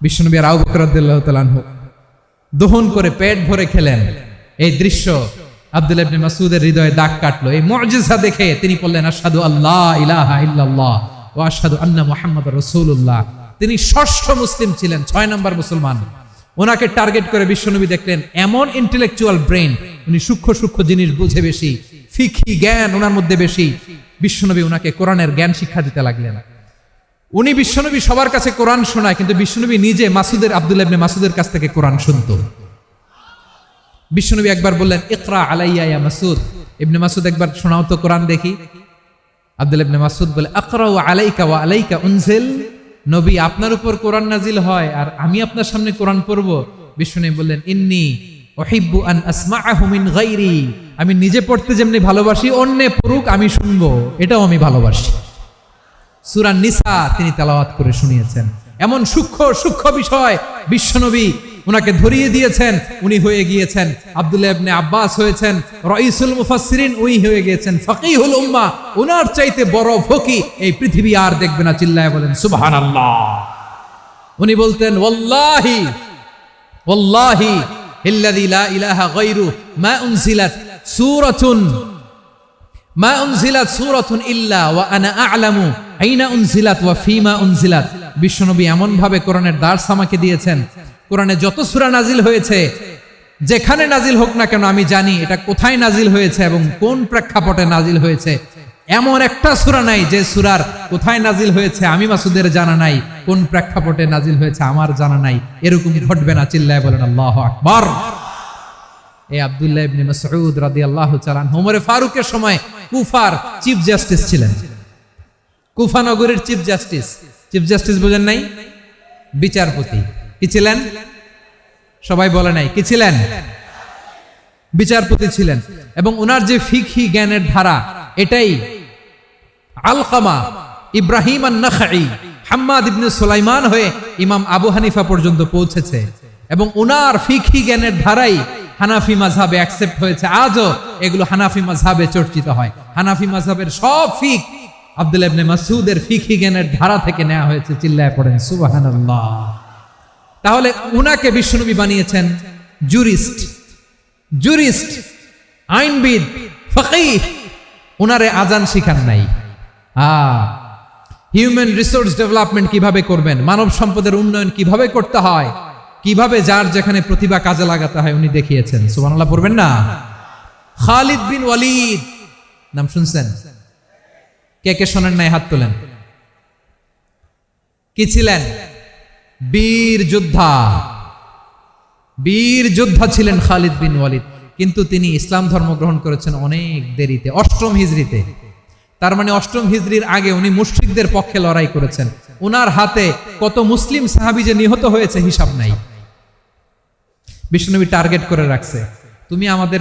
বিশ্বনবী আর আবু বকর রাদিয়াল্লাহু তাআলা আনহু দহন করে পেট ভরে খেলেন। এই দৃশ্য আব্দুল্লাহ ইবনে মাসউদের হৃদয়ে দাগ কাটলো। এই মুজিজা দেখে তিনি বললেন, আশহাদু আল্লা ইলাহা ইল্লাল্লাহ ওয়া আশহাদু আন্না মুহাম্মাদুর রাসূলুল্লাহ। তিনি ষষ্ঠ মুসলিম ছিলেন, 6 নম্বর মুসলমান। ওনাকে টার্গেট করে বিশ্বনবী দেখলেন এমন ইন্টেলেকচুয়াল ব্রেন, উনি সূক্ষ্ম সূক্ষ্ম জিনিস বুঝে বেশি, ফিকহি জ্ঞান ওনার মধ্যে বেশি। বিশ্বনবী ওনাকে কোরআনের জ্ঞান শিক্ষা দিতে লাগলেন। উনি বিশ্বনবী সবার কাছে কোরআন শোনায়, কিন্তু বিশ্বনবী নিজে আব্দুল্লাহ ইবনে মাসউদের কাছ থেকে কোরআন শুনতো। বিশ্বনবী একবার বললেন, ইকরা আলাইয়া ইয়া মাসউদ। ইবনে মাসউদ, একবার শোনাও তো কোরআন দেখি। আব্দুল্লাহ ইবনে মাসউদ বলে, আকরাউ আলাইকা ওয়া আলাইকা উনজিল। নবী, আপনার উপর কোরআন নাজিল হয় আর আমি আপনার সামনে কোরআন পড়ব। বিশ্বনবী বললেন, ইন্নী উহিব্বু আন আসমাআহু মিন গায়রি। আমি নিজে পড়তে যেমনি ভালোবাসি, অন্যে পড়ুক আমি শুনবো, এটাও আমি ভালোবাসি। সূরা নিসা তিনি তেলাওয়াত করে শুনিয়েছেন। এমন সূক্ষ্ম সূক্ষ্ম বিষয় বিশ্বনবী উনাকে ধরিয়ে দিয়েছেন। উনি হয়ে গিয়েছেন, আব্দুল্লাহ ইবনে আব্বাস হয়েছেন রাইসুল মুফাসসিরিন, উনি হয়ে গিয়েছেন ফাকিহুল উম্মাহ। উনার চাইতে বড় ফকি এই পৃথিবী আর দেখবে না। চিল্লায় বলেন সুবহানাল্লাহ। উনি বলতেন, ওয়াল্লাহি ওয়াল্লাহি ইল্লাযী লা ইলাহা গায়রু মা উনজিলাত সূরাতুন ইল্লা ওয়া আনা আ'লামু আইনা উনজিলাত ওয়া ফীমা উনজিলাত। বিশ্বনবী এমন ভাবে কোরআনের দার্স আমাকে দিয়েছেন, কোরআনে যত সূরা নাজিল হয়েছে, যেখানে নাজিল হোক না কেন আমি জানি এটা কোথায় নাজিল হয়েছে এবং কোন প্রেক্ষাপটে নাজিল হয়েছে। এমন একটা সূরা নাই যে সূরার কোথায় নাজিল হয়েছে আমি মাসুদের জানা নাই, কোন প্রেক্ষাপটে নাজিল হয়েছে আমার জানা নাই। এরকম ঘটবে না। চিল্লায় বলেন আল্লাহু আকবার। এই আব্দুল্লাহ ইবনে মাসউদ রাদিয়াল্লাহু তাআলা ওমর ফারুকের সময় কুফার চিফ জাস্টিস ছিলেন। কুফা নগরীর চিফ জাস্টিস বোঝেন নাই? বিচারপতি। কি ছিলেন? সবাই বলে নাই, কি ছিলেন? বিচারপতি ছিলেন। এবং ওনার যে ফিকহি জ্ঞানের ধারা, এটাই আলকামা, ইব্রাহিম আন-নাখাই, হাম্মাদ ইবনে সুলাইমান হয়ে ইমাম আবু হানিফা পর্যন্ত পৌঁছেছে। এবং ওনার ফিকহি জ্ঞানের ধারাই হানাফি মাযহাবে অ্যাকসেপ্ট হয়েছে। আজও এগুলো হানাফি মাযহাবে চর্চিত হয়। হানাফি মাযহাবের সব ফিক আব্দুল্লাহ ইবনে মাসউদের ফিকহি জ্ঞানের ধারা থেকে নেওয়া হয়েছে। চিল্লায় পড়েন সুবহানাল্লাহ। তাহলে উনাকে বিশ্বনবী বানিয়েছেন জুরিস্ট, আইনবিদ, ফকিহ। উনারে আজান শিখান নাই। হিউম্যান রিসোর্স ডেভেলপমেন্ট কিভাবে করবেন, মানব সম্পদের উন্নয়ন কিভাবে করতে হয়, কিভাবে যার যেখানে প্রতিভা কাজে লাগাতে হয় উনি দেখিয়েছেন। সুবহানাল্লাহ পড়বেন না? খালিদ বিন ওয়ালিদ নাম শুনছেন? কে কে শোনেন নাই হাত তোলেন। কি ছিলেন? বীর যোদ্ধা ছিলেন খালিদ বিন ওয়ালিদ। কিন্তু তিনি ইসলাম ধর্ম গ্রহণ করেছেন অনেক দেরিতে, 8ম হিজরিতে। তার মানে 8ম হিজরির আগে উনি মুশরিকদের পক্ষে লড়াই করেছেন। উনার হাতে কত মুসলিম সাহাবী যে নিহত হয়েছে হিসাব নাই। বিশ্বনবী টার্গেট করে রাখছে, তুমি আমাদের